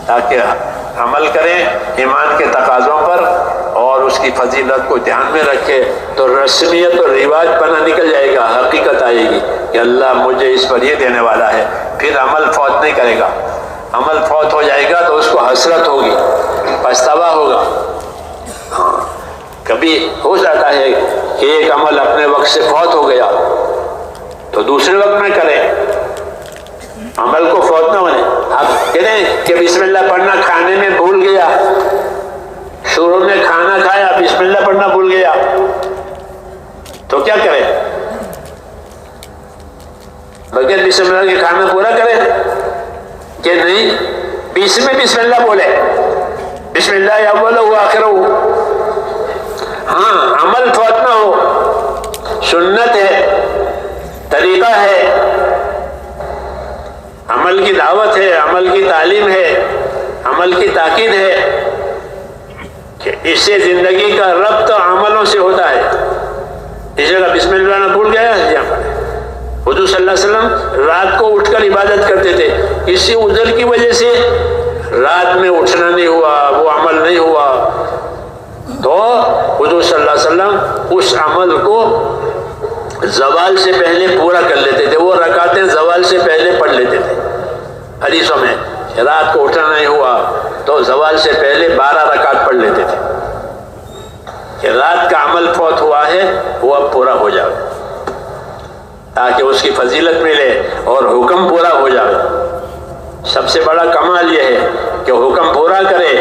تاکہ عمل کریں ایمان کے تقاضوں پر اور اس کی فضیلت کو دھیان میں رکھے، تو رسمیت اور رواج پنا نکل جائے گا، حقیقت آئے گی کہ اللہ مجھے اس پر یہ دینے والا ہے، پھر عمل فوت نہیں کرے گا۔ عمل فوت ہو جائے گا تو اس کو حسرت ہوگی، پچھتاوا ہوگا۔ ہاں، کبھی ہو جاتا ہے کہ ایک عمل اپنے وقت سے فوت ہو گیا تو دوسرے وقت میں کریں، عمل کو فوت نہ ہونے۔ آپ کہتے ہیں کہ بسم اللہ پڑھنا کھانے میں بھول گیا، شروع میں کھانا کھایا بسم اللہ پڑھنا بھول گیا تو کیا کرے؟ بغیر بسم اللہ کے کھانا پورا کرے کہ نہیں؟ بیچ میں بسم اللہ بولے، بسم اللہ اول و آخر ہو۔ ہاں، عمل فوت نہ ہو، سنت ہے، طریقہ ہے، عمل کی دعوت ہے، عمل کی تعلیم ہے، عمل کی تاکید ہے کہ اس سے زندگی کا ربط عملوں سے ہوتا ہے۔ اس جگہ بسم اللہ نہ بھول گیا، حضور صلی اللہ علیہ وسلم رات کو اٹھ کر عبادت کرتے تھے، کسی عذر کی وجہ سے رات میں اٹھنا نہیں ہوا، وہ عمل نہیں ہوا، تو حضور صلی اللہ علیہ وسلم اس عمل کو زوال سے پہلے پورا کر لیتے تھے، وہ رکعتیں زوال سے پہلے پڑھ لیتے تھے۔ حدیثوں میں رات کو اٹھنا نہیں ہوا تو زوال سے پہلے 12 رکعت پڑھ لیتے تھے کہ رات کا عمل فوت ہوا ہے وہ اب پورا ہو جائے، تاکہ اس کی فضیلت ملے اور حکم پورا ہو جائے۔ سب سے بڑا کمال یہ ہے کہ حکم پورا کرے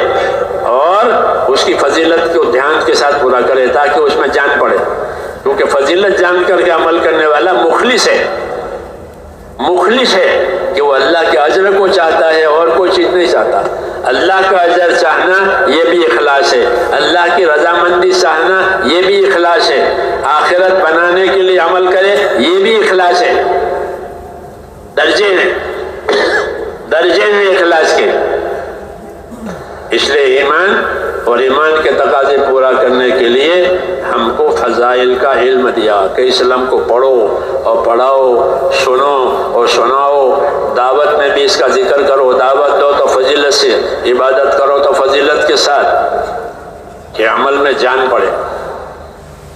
اور اس کی فضیلت کو دھیان کے ساتھ پورا کرے تاکہ اس میں جان پڑے، کیونکہ فضیلت جان کر کے عمل کرنے والا مخلص ہے، مخلص ہے کہ وہ اللہ کے اجر کو چاہتا ہے اور کوئی چیز نہیں چاہتا۔ اللہ کا اجر چاہنا یہ بھی اخلاص ہے، اللہ کی رضامندی چاہنا یہ بھی اخلاص ہے، آخرت بنانے کے لیے عمل کرے یہ بھی اخلاص ہے۔ درجے ہیں اخلاص کے۔ اس لیے ایمان اور ایمان کے تقاضے پورا کرنے کے لیے ہم کو فضائل کا علم دیا کہ اسلام کو پڑھو اور پڑھاؤ، سنو اور سناؤ، دعوت میں بھی اس کا ذکر کرو، دعوت دو تو فضیلت سے، عبادت کرو تو فضیلت کے ساتھ، کہ عمل میں جان پڑے۔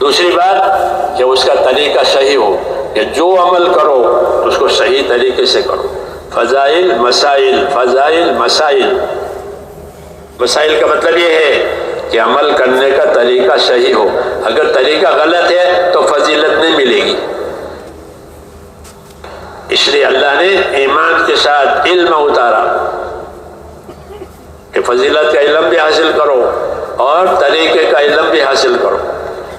دوسری بات کہ اس کا طریقہ صحیح ہو، کہ جو عمل کرو اس کو صحیح طریقے سے کرو۔ فضائل مسائل، فضائل مسائل، مسائل کا مطلب یہ ہے کہ عمل کرنے کا طریقہ صحیح ہو، اگر طریقہ غلط ہے تو فضیلت نہیں ملے گی۔ اس لیے اللہ نے ایمان کے ساتھ علم اتارا کہ فضیلت کا علم بھی حاصل کرو اور طریقے کا علم بھی حاصل کرو،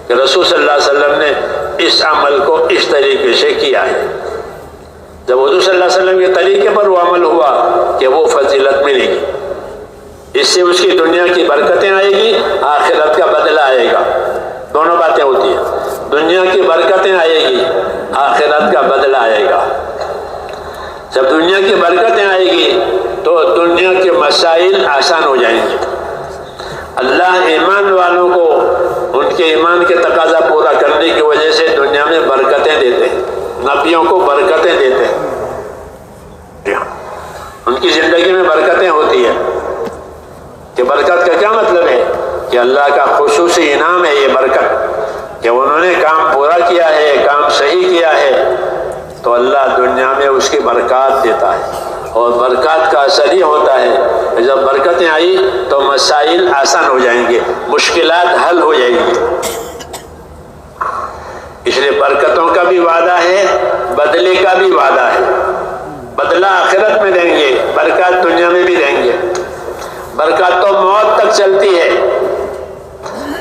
کہ رسول صلی اللہ علیہ وسلم نے اس عمل کو اس طریقے سے کیا ہے۔ جب حضور صلی اللہ علیہ وسلم کے طریقے پر وہ عمل ہوا کہ وہ فضیلت ملے گی، اس سے اس کی دنیا کی برکتیں آئے گی، آخرت کا بدلہ آئے گا۔ دونوں باتیں ہوتی ہیں، دنیا کی برکتیں آئے گی، آخرت کا بدلہ آئے گا۔ جب دنیا کی برکتیں آئے گی تو دنیا کے مسائل آسان ہو جائیں گے۔ اللہ ایمان والوں کو ان کے ایمان کے تقاضا پورا کرنے کی وجہ سے دنیا میں برکتیں دیتے ہیں، نبیوں کو برکتیں دیتے ہیں، ان کی زندگی میں برکتیں ہوتی ہیں۔ کہ برکت کا کیا مطلب ہے؟ کہ اللہ کا خصوصی انعام ہے یہ برکت، کہ انہوں نے کام پورا کیا ہے، کام صحیح کیا ہے، تو اللہ دنیا میں اس کی برکات دیتا ہے، اور برکات کا اثر یہ ہوتا ہے جب برکتیں آئی تو مسائل آسان ہو جائیں گے، مشکلات حل ہو جائیں گی۔ اس لیے برکتوں کا بھی وعدہ ہے، بدلے کا بھی وعدہ ہے، بدلہ آخرت میں دیں گے، برکات دنیا میں بھی دیں گے۔ برکات تو موت تک چلتی ہے۔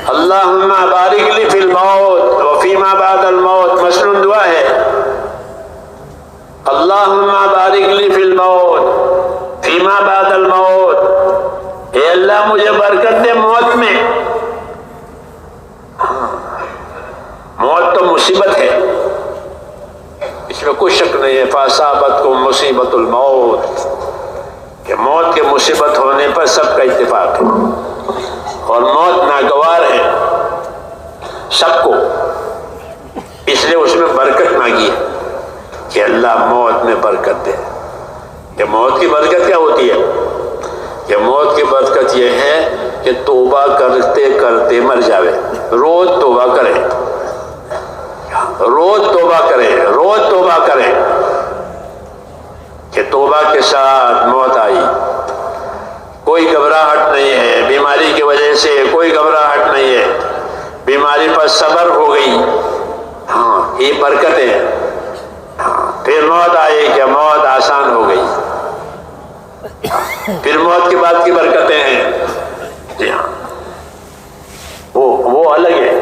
اللہم بارک لی فی الموت وفیما بعد الموت، مسنون دعا ہے، اللہم بارک لی فی الموت فیما بعد الموت، اے اللہ مجھے برکت دے موت میں۔ موت تو مصیبت ہے، اس میں کوئی شک نہیں ہے۔ فَأَصَابَتْكُم مُّصِيبَةُ الْمَوْتِ، کہ موت کے مصیبت ہونے پر سب کا اتفاق ہے، اور موت ناگوار ہے سب کو، اس لیے اس میں برکت مانگی ہے کہ اللہ موت میں برکت دے۔ کہ موت کی برکت کیا ہوتی ہے؟ کہ موت کی برکت یہ ہے کہ توبہ کرتے کرتے مر جاوے، روز توبہ کرے، روز توبہ کرے، روز توبہ کرے، کہ توبہ کے ساتھ موت آئی، کوئی گھبراہٹ نہیں ہے، بیماری کی وجہ سے کوئی گھبراہٹ نہیں ہے، بیماری پر صبر ہو گئی، ہاں یہ برکت ہے۔ ہاں پھر موت آئی کہ موت آسان ہو گئی، پھر موت کے بعد کی برکتیں ہیں، جی ہاں وہ الگ ہے۔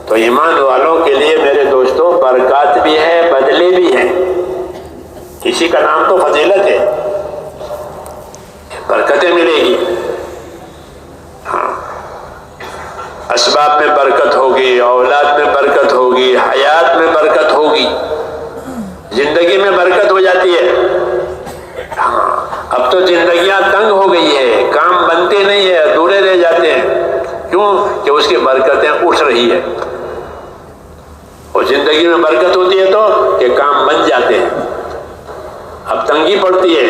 تو ایمان والوں کے لیے میرے دوستوں برکات بھی ہے، بدلے بھی ہیں، اسی کا نام تو فضیلت ہے، برکتیں ملے گی، ہاں اسباب میں برکت ہوگی، اولاد میں برکت ہوگی، حیات میں برکت ہوگی، زندگی میں برکت ہو جاتی ہے۔ ہاں اب تو زندگیاں تنگ ہو گئی ہے، کام بنتے نہیں ہے، ادھورے رہ جاتے ہیں، کیوں کہ اس کی برکتیں اٹھ رہی ہے، اور زندگی میں برکت ہوتی ہے تو کہ کام بن جاتے ہیں، اب تنگی پڑتی ہے،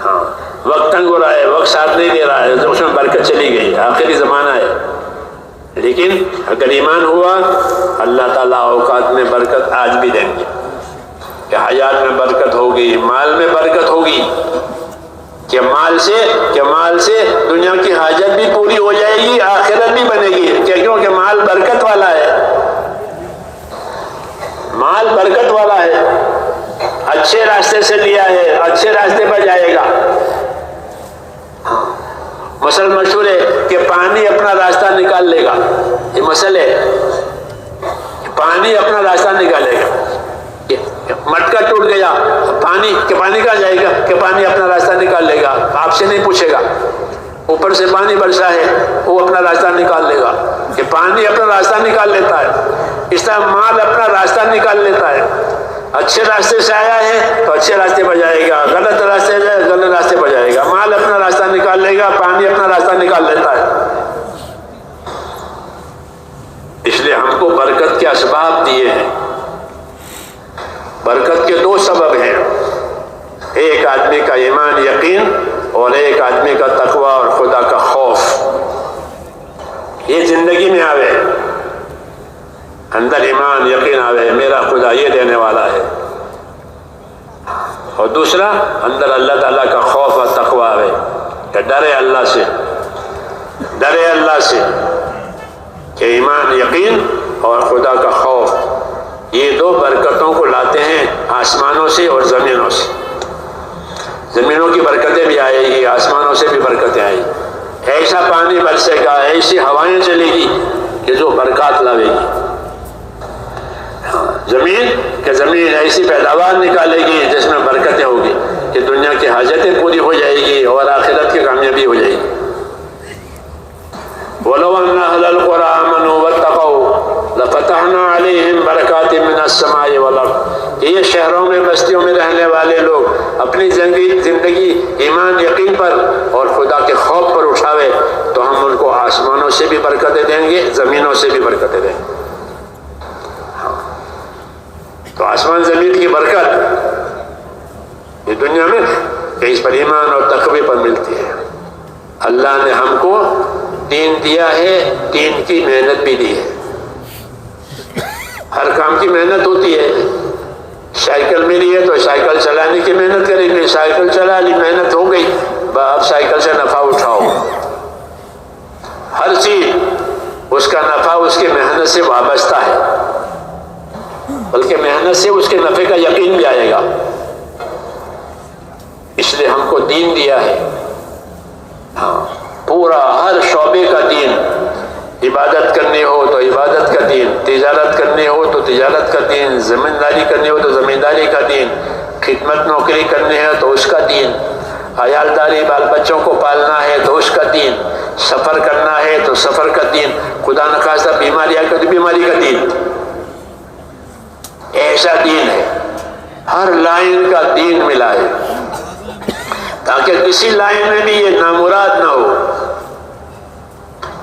ہاں وقت تنگ ہو رہا ہے، وقت ساتھ نہیں دے رہا ہے، تو اس میں برکت چلی گئی، آخری زمانہ ہے۔ لیکن اگر ایمان ہوا اللہ تعالیٰ اوقات میں برکت آج بھی دیں گے، کہ حیات میں برکت ہوگی، مال میں برکت ہوگی، کہ مال سے دنیا کی حاجت بھی پوری ہو جائے گی، آخرت بھی بنے گی، کیونکہ مال برکت والا ہے، مال برکت والا ہے، اچھے راستے سے لیا ہے، اچھے راستے پر جائے گا۔ مثل مشہور ہے کہ پانی اپنا راستہ نکال لے گا، یہ مثل ہے، پانی اپنا راستہ نکالے گا، مٹکا ٹوٹ گیا، پانی کہاں جائے گا؟ کہ پانی اپنا راستہ نکال لے گا، آپ سے نہیں پوچھے گا، اوپر سے پانی برسا ہے، وہ اپنا راستہ نکال لے گا، کہ پانی اپنا راستہ نکال لیتا ہے، اس طرح مال اپنا راستہ نکال لیتا ہے، اچھے راستے سے آیا ہے تو اچھے راستے پر جائے گا، غلط راستے سے غلط راستے پر جائے گا، مال اپنا راستہ نکال لے گا، پانی اپنا راستہ نکال لیتا ہے۔ اس لیے ہم کو برکت کے اسباب دیے ہیں۔ برکت کے دو سبب ہیں، ایک آدمی کا ایمان یقین اور ایک آدمی کا تقوی اور خدا کا خوف، یہ زندگی میں آوے، اندر ایمان یقین آوے میرا خدا یہ دینے والا ہے، اور دوسرا اندر اللہ تعالیٰ کا خوف اور تقوی آوے، کہ ڈرے اللہ سے، ڈرے اللہ سے، کہ ایمان یقین اور خدا کا خوف یہ دو برکتوں کو لاتے ہیں آسمانوں سے اور زمینوں سے۔ زمینوں کی برکتیں بھی آئے گی، آسمانوں سے بھی برکتیں آئے گی، ایسا پانی برسے گا، ایسی ہوائیں چلے گی کہ جو برکات لاوے گی۔ زمین ایسی پیداوار نکالے گی جس میں برکتیں ہوگی کہ دنیا کی حاجتیں پوری ہو جائے گی اور آخرت کی کامیابی ہو جائے گی۔ وَلَوْ أَنَّ أَهْلَ الْقُرَىٰ آمَنُوا وَاتَّقَوْا لَفَتَحْنَا عَلَيْهِمْ بَرَكَاتٍ مِّنَ السَّمَاءِ وَالْأَرْضِ، یہ شہروں میں بستیوں میں رہنے والے لوگ اپنی زندگی ایمان یقین پر اور خدا کے خوف پر اٹھاوے تو ہم ان کو آسمانوں سے بھی برکتیں دیں گے، زمینوں سے بھی برکتیں دیں گے۔ تو آسمان زمین کی برکت یہ دنیا میں کہ اس پر ایمان اور تقوی پر ملتی ہے۔ اللہ نے ہم کو دین دیا ہے، دین کی محنت بھی دی ہے، ہر کام کی محنت ہوتی ہے۔ سائیکل ملی ہے تو سائیکل چلانے کی محنت کریں گے، سائیکل چلا لی محنت ہو گئی، اب سائیکل سے نفع اٹھاؤ۔ ہر چیز اس کا نفع اس کی محنت سے وابستہ ہے، بلکہ محنت سے اس کے نفع کا یقین بھی آئے گا۔ اس لیے ہم کو دین دیا ہے، ہاں پورا ہر شعبے کا دین، عبادت کرنی ہو تو عبادت کا دین، تجارت کرنی ہو تو تجارت کا دین، زمینداری کرنی ہو تو زمینداری کا دین، خدمت نوکری کرنی ہے تو اس کا دین، عیالداری بال بچوں کو پالنا ہے تو اس کا دین، سفر کرنا ہے تو سفر کا دین، خدا نخواستہ بیماری آئے تو بیماری کا دین۔ ایسا دین ہے، ہر لائن کا دین ملا ہے، تاکہ کسی لائن میں بھی یہ نامراد نہ ہو،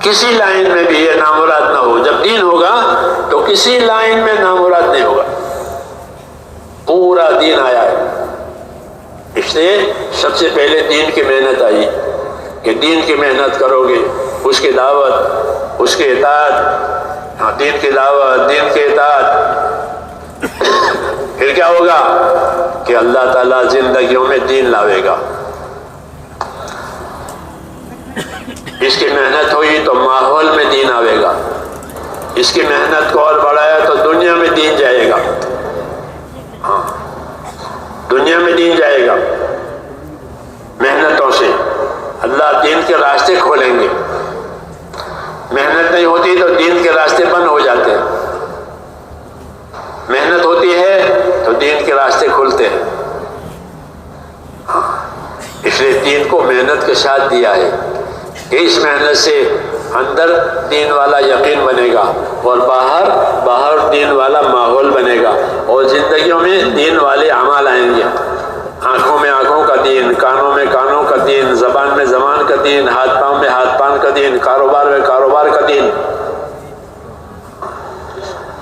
کسی لائن میں بھی یہ نامراد نہ ہو۔ جب دین ہوگا تو کسی لائن میں نامراد نہیں ہوگا، پورا دین آیا ہے۔ اس لیے سب سے پہلے دین کی محنت آئی کہ دین کی محنت کرو گے، اس کی دعوت، اس کے اطاعت، دین کی دعوت، دین کے اطاعت، پھر کیا ہوگا کہ اللہ تعالیٰ زندگیوں میں دین لاوے گا۔ اس کی محنت ہوئی تو ماحول میں دین آوے گا، اس کی محنت کو اور بڑھایا تو دنیا میں دین جائے گا، ہاں دنیا میں دین جائے گا۔ محنتوں سے اللہ دین کے راستے کھولیں گے، محنت نہیں ہوتی تو دین کے راستے بند ہو جاتے ہیں، محنت ہوتی ہے تو دین کے راستے کھلتے ہیں۔ اس لیے دین کو محنت کے ساتھ دیا ہے کہ اس محنت سے اندر دین والا یقین بنے گا اور باہر دین والا ماحول بنے گا، اور زندگیوں میں دین والے اعمال آئیں گے۔ آنکھوں میں آنکھوں کا دین، کانوں میں کانوں کا دین، زبان میں زبان کا دین، ہاتھ پاؤں میں ہاتھ پاؤں کا دین، کاروبار میں کاروبار کا دین۔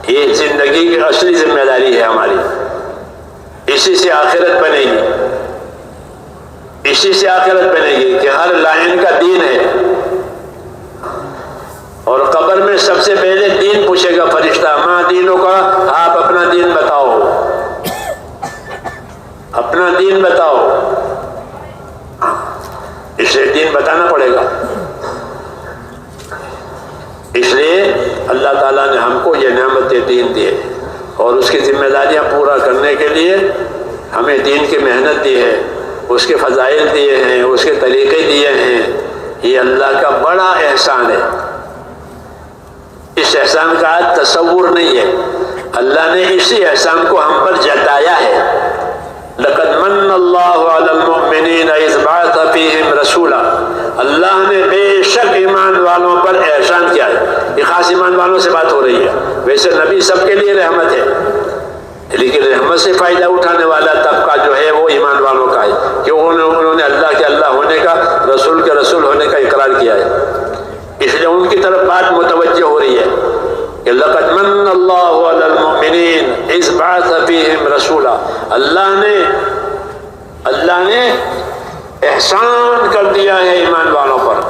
یہ زندگی کی اصلی ذمہ داری ہے ہماری، اسی سے آخرت بنے گی، اسی سے آخرت بنے گی کہ ہر لائن کا دین ہے۔ اور قبر میں سب سے پہلے دین پوچھے گا فرشتہ، ماں دینوں کا، آپ اپنا دین بتاؤ، اپنا دین بتاؤ۔ اس لیے دین بتانا پڑے گا۔ اس لیے اللہ تعالیٰ نے ہم کو یہ نعمت دین دی ہے، اور اس کی ذمہ داریاں پورا کرنے کے لیے ہمیں دین کی محنت دی ہے، اس کے فضائل دیے ہیں، اس کے طریقے دیے ہیں۔ یہ اللہ کا بڑا احسان ہے، اس احسان کا تصور نہیں ہے۔ اللہ نے اسی احسان کو ہم پر جتایا ہے۔ لقد من اللہ علی المؤمنین اذ بعث فیہم رسولا، اللہ نے بے شک ایمان والوں پر احسان کیا ہے۔ یہ خاص ایمان والوں سے بات ہو رہی ہے، ویسے نبی سب کے لیے رحمت ہے، لیکن رحمت سے فائدہ اٹھانے والا طبقہ جو ہے وہ ایمان والوں کا ہے، کہ انہوں نے اللہ کے اللہ ہونے کا، رسول کے رسول ہونے کا اقرار کیا ہے۔ اس لیے ان کی طرف بات متوجہ ہو رہی ہے کہ لقد من اللہ علی المؤمنین اذ بعث فیہم رسولا، اللہ نے احسان کر دیا ہے ایمان والوں پر۔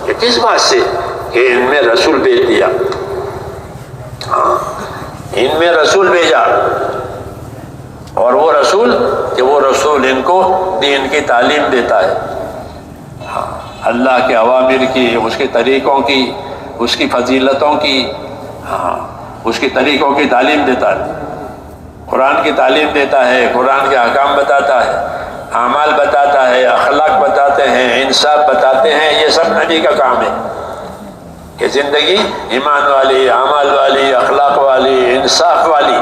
یہ کس بات سے؟ کہ ان میں رسول بھیج دیا، ہاں ان میں رسول بھیجا، اور وہ رسول ان کو دین کی تعلیم دیتا ہے، اللہ کے اوامر کی، اس کے طریقوں کی، اس کی فضیلتوں کی، اس کے طریقوں کی تعلیم دیتا ہے، قرآن کی تعلیم دیتا ہے، قرآن کے احکام بتاتا ہے، اعمال بتاتا ہے، اخلاق بتاتے ہیں، انصاف بتاتے ہیں۔ یہ سب نبی کا کام ہے کہ زندگی ایمان والی، اعمال والی، اخلاق والی، انصاف والی،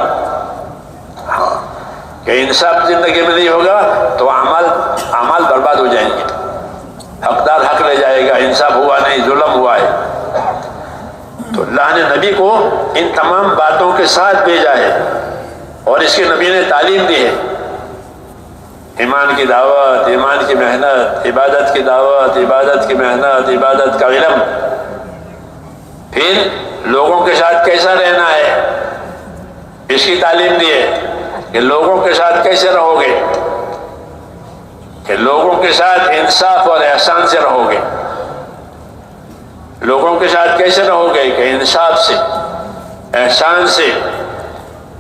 کہ انصاف زندگی میں نہیں ہوگا تو اعمال برباد ہو جائیں گے، حقدار حق لے جائے گا، انصاف ہوا نہیں، ظلم ہوا ہے۔ تو اللہ نے نبی کو ان تمام باتوں کے ساتھ بھیجا ہے، اور اس کے نبی نے تعلیم دی ہے، ایمان کی دعوت، ایمان کی محنت، عبادت کی دعوت، عبادت کی محنت، عبادت کا علم، پھر لوگوں کے ساتھ کیسا رہنا ہے اس کی تعلیم دی ہے، کہ لوگوں کے ساتھ کیسے رہو گے، کہ لوگوں کے ساتھ انصاف اور احسان سے رہو گے۔ لوگوں کے ساتھ کیسے رہو گے؟ کہ انصاف سے، احسان سے۔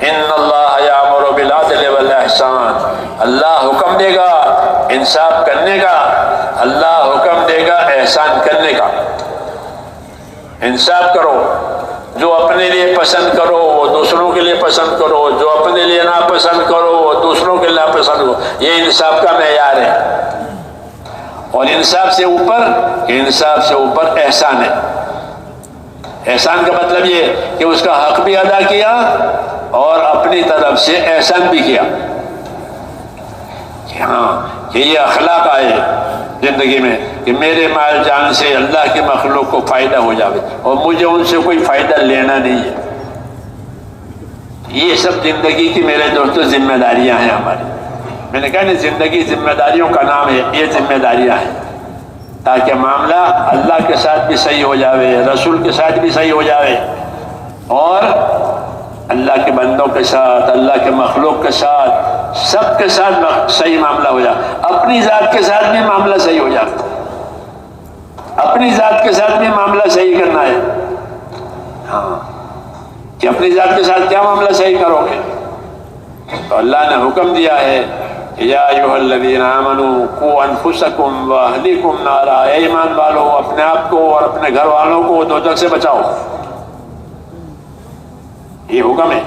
ان اللہ یامر بالعدل والاحسان، اللہ حکم دے گا انصاف کرنے کا، اللہ حکم دے گا احسان کرنے کا۔ انصاف کرو، جو اپنے لیے پسند کرو وہ دوسروں کے لیے پسند کرو، جو اپنے لیے ناپسند کرو وہ دوسروں کے لیے ناپسند کرو۔ یہ انصاف کا معیار ہے۔ اور انصاف سے اوپر احسان ہے۔ احسان کا مطلب یہ کہ اس کا حق بھی ادا کیا اور اپنی طرف سے احسان بھی کیا، کہ ہاں کہ یہ اخلاق آئے زندگی میں، کہ میرے مال جان سے اللہ کی مخلوق کو فائدہ ہو جاوے اور مجھے ان سے کوئی فائدہ لینا نہیں ہے۔ یہ سب زندگی کی میرے دوستوں ذمہ داریاں ہیں ہماری. میں نے کہا نا زندگی ذمہ داریوں کا نام ہے. یہ ذمہ داریاں ہیں تاکہ معاملہ اللہ کے ساتھ بھی صحیح ہو جاوے, رسول کے ساتھ بھی صحیح ہو جاوے, اور اللہ کے بندوں کے ساتھ, اللہ کے مخلوق کے ساتھ, سب کے ساتھ صحیح معاملہ ہو جائے. اپنی ذات کے ساتھ بھی معاملہ صحیح ہو جاتا, اپنی ذات کے ساتھ بھی معاملہ صحیح کرنا ہے. ہاں کہ اپنی ذات کے ساتھ کیا معاملہ صحیح کرو گے؟ تو اللہ نے حکم دیا ہے یا ایھا الذین آمنوا قوا انفسکم واہلیکم نارا, اے ایمان والو اپنے آپ کو اور اپنے گھر والوں کو دوزخ سے بچاؤ. یہ حکم ہے,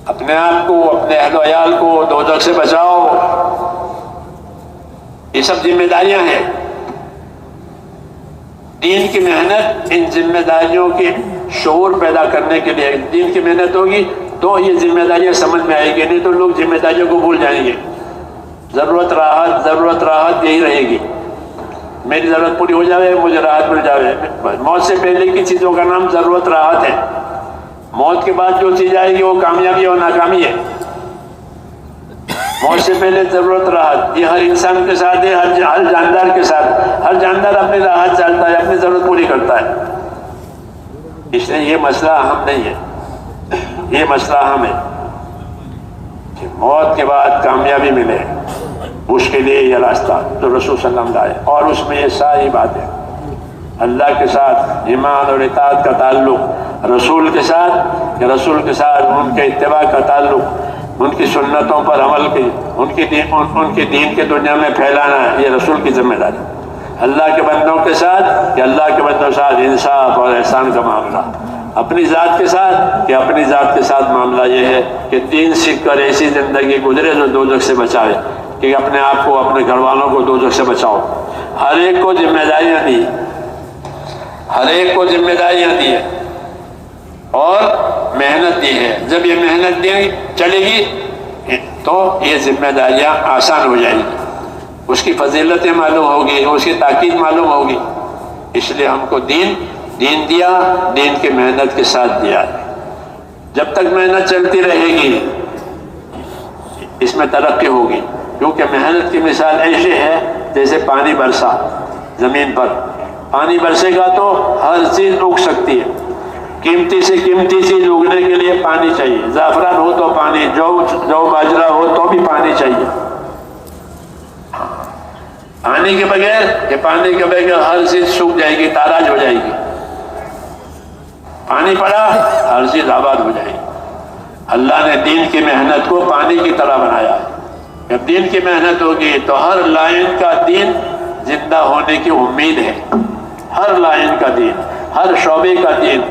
اپنے آپ کو, اپنے اہل و عیال کو دوزخ سے بچاؤ. یہ سب ذمہ داریاں ہیں. دین کی محنت ان ذمہ داریوں کے شعور پیدا کرنے کے لیے. دین کی محنت ہوگی تو یہ ذمہ داریاں سمجھ میں آئے گی, نہیں تو لوگ ذمہ داریوں کو بھول جائیں گے. ضرورت راحت یہی رہے گی. میری ضرورت پوری ہو جائے, مجھے راحت مل جائے. موت سے پہلے کی چیزوں کا نام ضرورت راحت ہے. موت کے بعد جو چیز آئے گی وہ کامیابی اور ناکامی ہے. موت سے پہلے ضرورت راحت, یہ ہر انسان کے ساتھ ہے, ہر جاندار کے ساتھ. ہر جاندار اپنی راحت چاہتا ہے, اپنی ضرورت پوری کرتا ہے. اس لیے یہ مسئلہ اہم نہیں ہے. یہ مسئلہ اہم ہے کہ موت کے بعد کامیابی ملے, اس کے لیے یہ راستہ جو رسول صلی اللہ علیہ وسلم لائے. اور اس میں یہ ساری باتیں اللہ کے ساتھ ایمان اور اطاعت کا تعلق, رسول کے ساتھ کہ رسول کے ساتھ ان کے اتباع کا تعلق, ان کی سنتوں پر عمل کی, ان کے دین کے دنیا میں پھیلانا, یہ رسول کی ذمہ داری. اللہ کے بندوں کے ساتھ کہ اللہ کے بندوں کے ساتھ انصاف اور احسان کا معاملہ. اپنی ذات کے ساتھ کہ اپنی ذات کے ساتھ معاملہ یہ ہے کہ دین سیکھ کر ایسی زندگی گزرے جو دوزخ سے بچاوے, کہ اپنے آپ کو, اپنے گھر والوں کو دوزخ سے بچاؤ. ہر ایک کو ذمہ داریاں دی, ہر ایک کو ذمہ داریاں دی ہے اور محنت دی ہے. جب یہ محنت دی چلے گی تو یہ ذمہ داریاں آسان ہو جائیں گی, اس کی فضیلتیں معلوم ہوگی, اس کی تاکید معلوم ہوگی. اس لیے ہم کو دین دیا, دین کی محنت کے ساتھ دیا. جب تک محنت چلتی رہے گی اس میں ترقی ہوگی, کیونکہ محنت کی مثال ایسے ہے جیسے پانی برسا زمین پر. پانی برسے گا تو ہر چیز اگ سکتی ہے. قیمتی سے قیمتی چیز اگنے کے لیے پانی چاہیے. زعفران ہو تو پانی, جو باجرہ ہو تو بھی پانی چاہیے. پانی کے بغیر ہر چیز سوکھ جائے گی, تاراج ہو جائے گی. پانی پڑا ہر چیز آباد ہو جائے گی. اللہ نے دین کی محنت کو پانی کی طرح بنایا ہے. جب دین کی محنت ہوگی تو ہر لائن کا دین زندہ ہونے کی امید ہے. ہر لائن کا دین, ہر شعبے کا دین,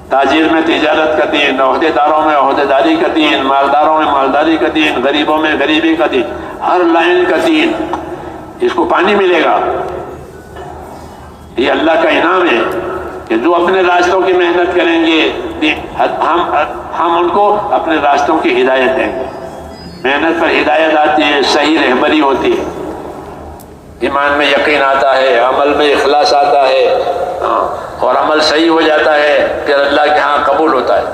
تاجر میں تجارت کا دین, عہدے داروں میں عہدے داری کا دین, مالداروں میں مالداری کا دین, غریبوں میں غریبی کا دین, ہر لائن کا دین. اس کو پانی ملے گا. یہ اللہ کا انعام ہے کہ جو اپنے راستوں کی محنت کریں گے ہم ان کو اپنے راستوں کی ہدایت دیں گے. محنت پر ہدایت آتی ہے, صحیح رہبری ہوتی ہے, ایمان میں یقین آتا ہے, عمل میں اخلاص آتا ہے, اور عمل صحیح ہو جاتا ہے, پھر اللہ کے ہاں قبول ہوتا ہے.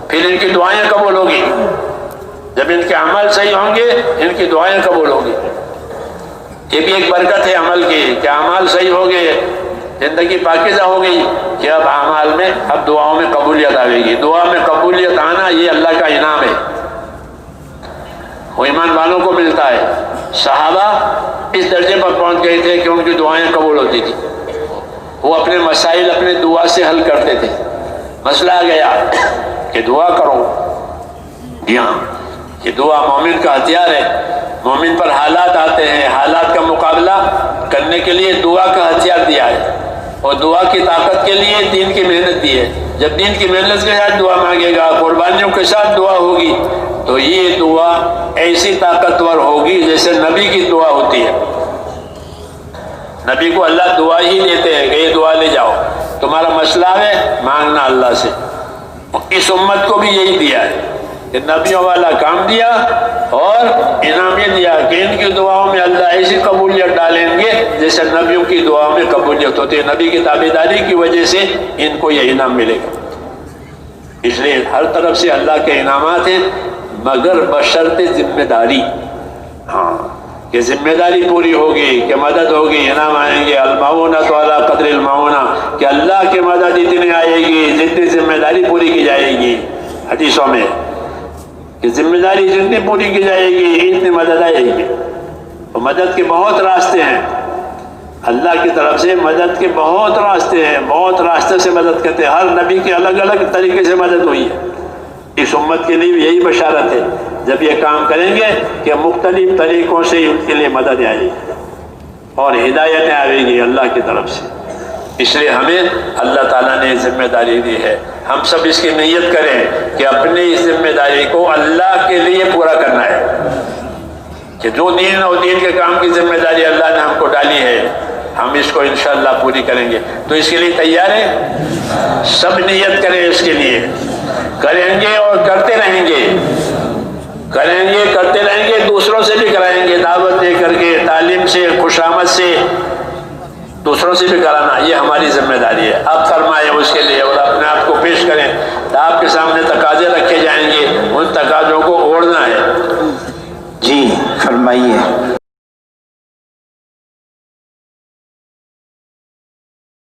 پھر ان کی دعائیں قبول ہوگی. جب ان کے عمل صحیح ہوں گے ان کی دعائیں قبول ہوگی. یہ بھی ایک برکت ہے عمل کی کہ اعمال صحیح ہو گئے, زندگی پاکیزہ ہو گئی کہ اب اعمال میں, اب دعاؤں میں قبولیت آئے گی. دعا میں قبولیت آنا یہ اللہ کا انعام ہے, وہ ایمان والوں کو ملتا ہے. صحابہ اس درجے پر پہنچ گئے تھے کہ ان کی دعائیں قبول ہوتی تھی. وہ اپنے مسائل اپنے دعا سے حل کرتے تھے. مسئلہ آ گیا کہ دعا کرو, جی ہاں یہ دعا مومن کا ہتھیار ہے. مومن پر حالات آتے ہیں, حالات کا مقابلہ کرنے کے لیے دعا کا ہتھیار دیا ہے, اور دعا کی طاقت کے لیے دین کی محنت دی ہے. جب دین کی محنت کے ساتھ دعا مانگے گا, قربانیوں کے ساتھ دعا ہوگی, تو یہ دعا ایسی طاقتور ہوگی جیسے نبی کی دعا ہوتی ہے. نبی کو اللہ دعا ہی دیتے ہیں کہ یہ دعا لے جاؤ, تمہارا مسئلہ ہے مانگنا اللہ سے. اس امت کو بھی یہی دیا ہے کہ نبیوں والا کام دیا اور انعام یہ دیا کہ ان کی دعاؤں میں اللہ ایسی قبولیت ڈالیں گے جیسے نبیوں کی دعاؤں میں قبولیت ہوتی ہے. نبی کی تابعداری کی وجہ سے ان کو یہ انعام ملے گا. اس لیے ہر طرف سے اللہ کے انعامات ہیں، مگر بشرط ذمہ داری۔ ہاں کہ ذمہ داری پوری ہوگی، کہ مدد ہوگی، انعام آئیں گے، المعونۃ علی قدر المعونہ، کہ اللہ کی مدد اتنی آئے گی جتنی ذمہ داری پوری کی جائے گی۔ حدیثوں میں کہ ذمہ داری جتنی پوری کی جائے گی اتنی مدد آئے گی۔ اور مدد کے بہت راستے ہیں، اللہ کی طرف سے مدد کے بہت راستے ہیں، بہت راستے سے مدد کرتے ہیں، ہر نبی کے الگ الگ طریقے سے مدد ہوئی ہے۔ اس امت کے لیے بھی یہی بشارت ہے، جب یہ کام کریں گے کہ مختلف طریقوں سے ان کے لیے مدد آئے گی اور ہدایتیں آئیں گی اللہ کی طرف سے۔ اس لیے ہمیں اللہ تعالیٰ نے ذمہ داری دی ہے، ہم سب اس کی نیت کریں کہ اپنی اس ذمہ داری کو اللہ کے لیے پورا کرنا ہے، کہ جو دین اور دین کے کام کی ذمہ داری اللہ نے ہم کو ڈالی ہے ہم اس کو انشاءاللہ پوری کریں گے۔ تو اس کے لیے تیار ہیں؟ سب نیت کریں، اس کے لیے کریں گے اور کرتے رہیں گے، کریں گے کرتے رہیں گے، دوسروں سے بھی کرائیں گے، دعوت دے کر کے، تعلیم سے، خوشامد سے دوسروں سے بھی کرانا، یہ ہماری ذمہ داری ہے۔ آپ فرمائیں اس کے لیے اور اپنے آپ کو پیش کریں، آپ کے سامنے تقاضے رکھے جائیں گے، ان تقاضوں کو اوڑھنا ہے۔ جی فرمائیے۔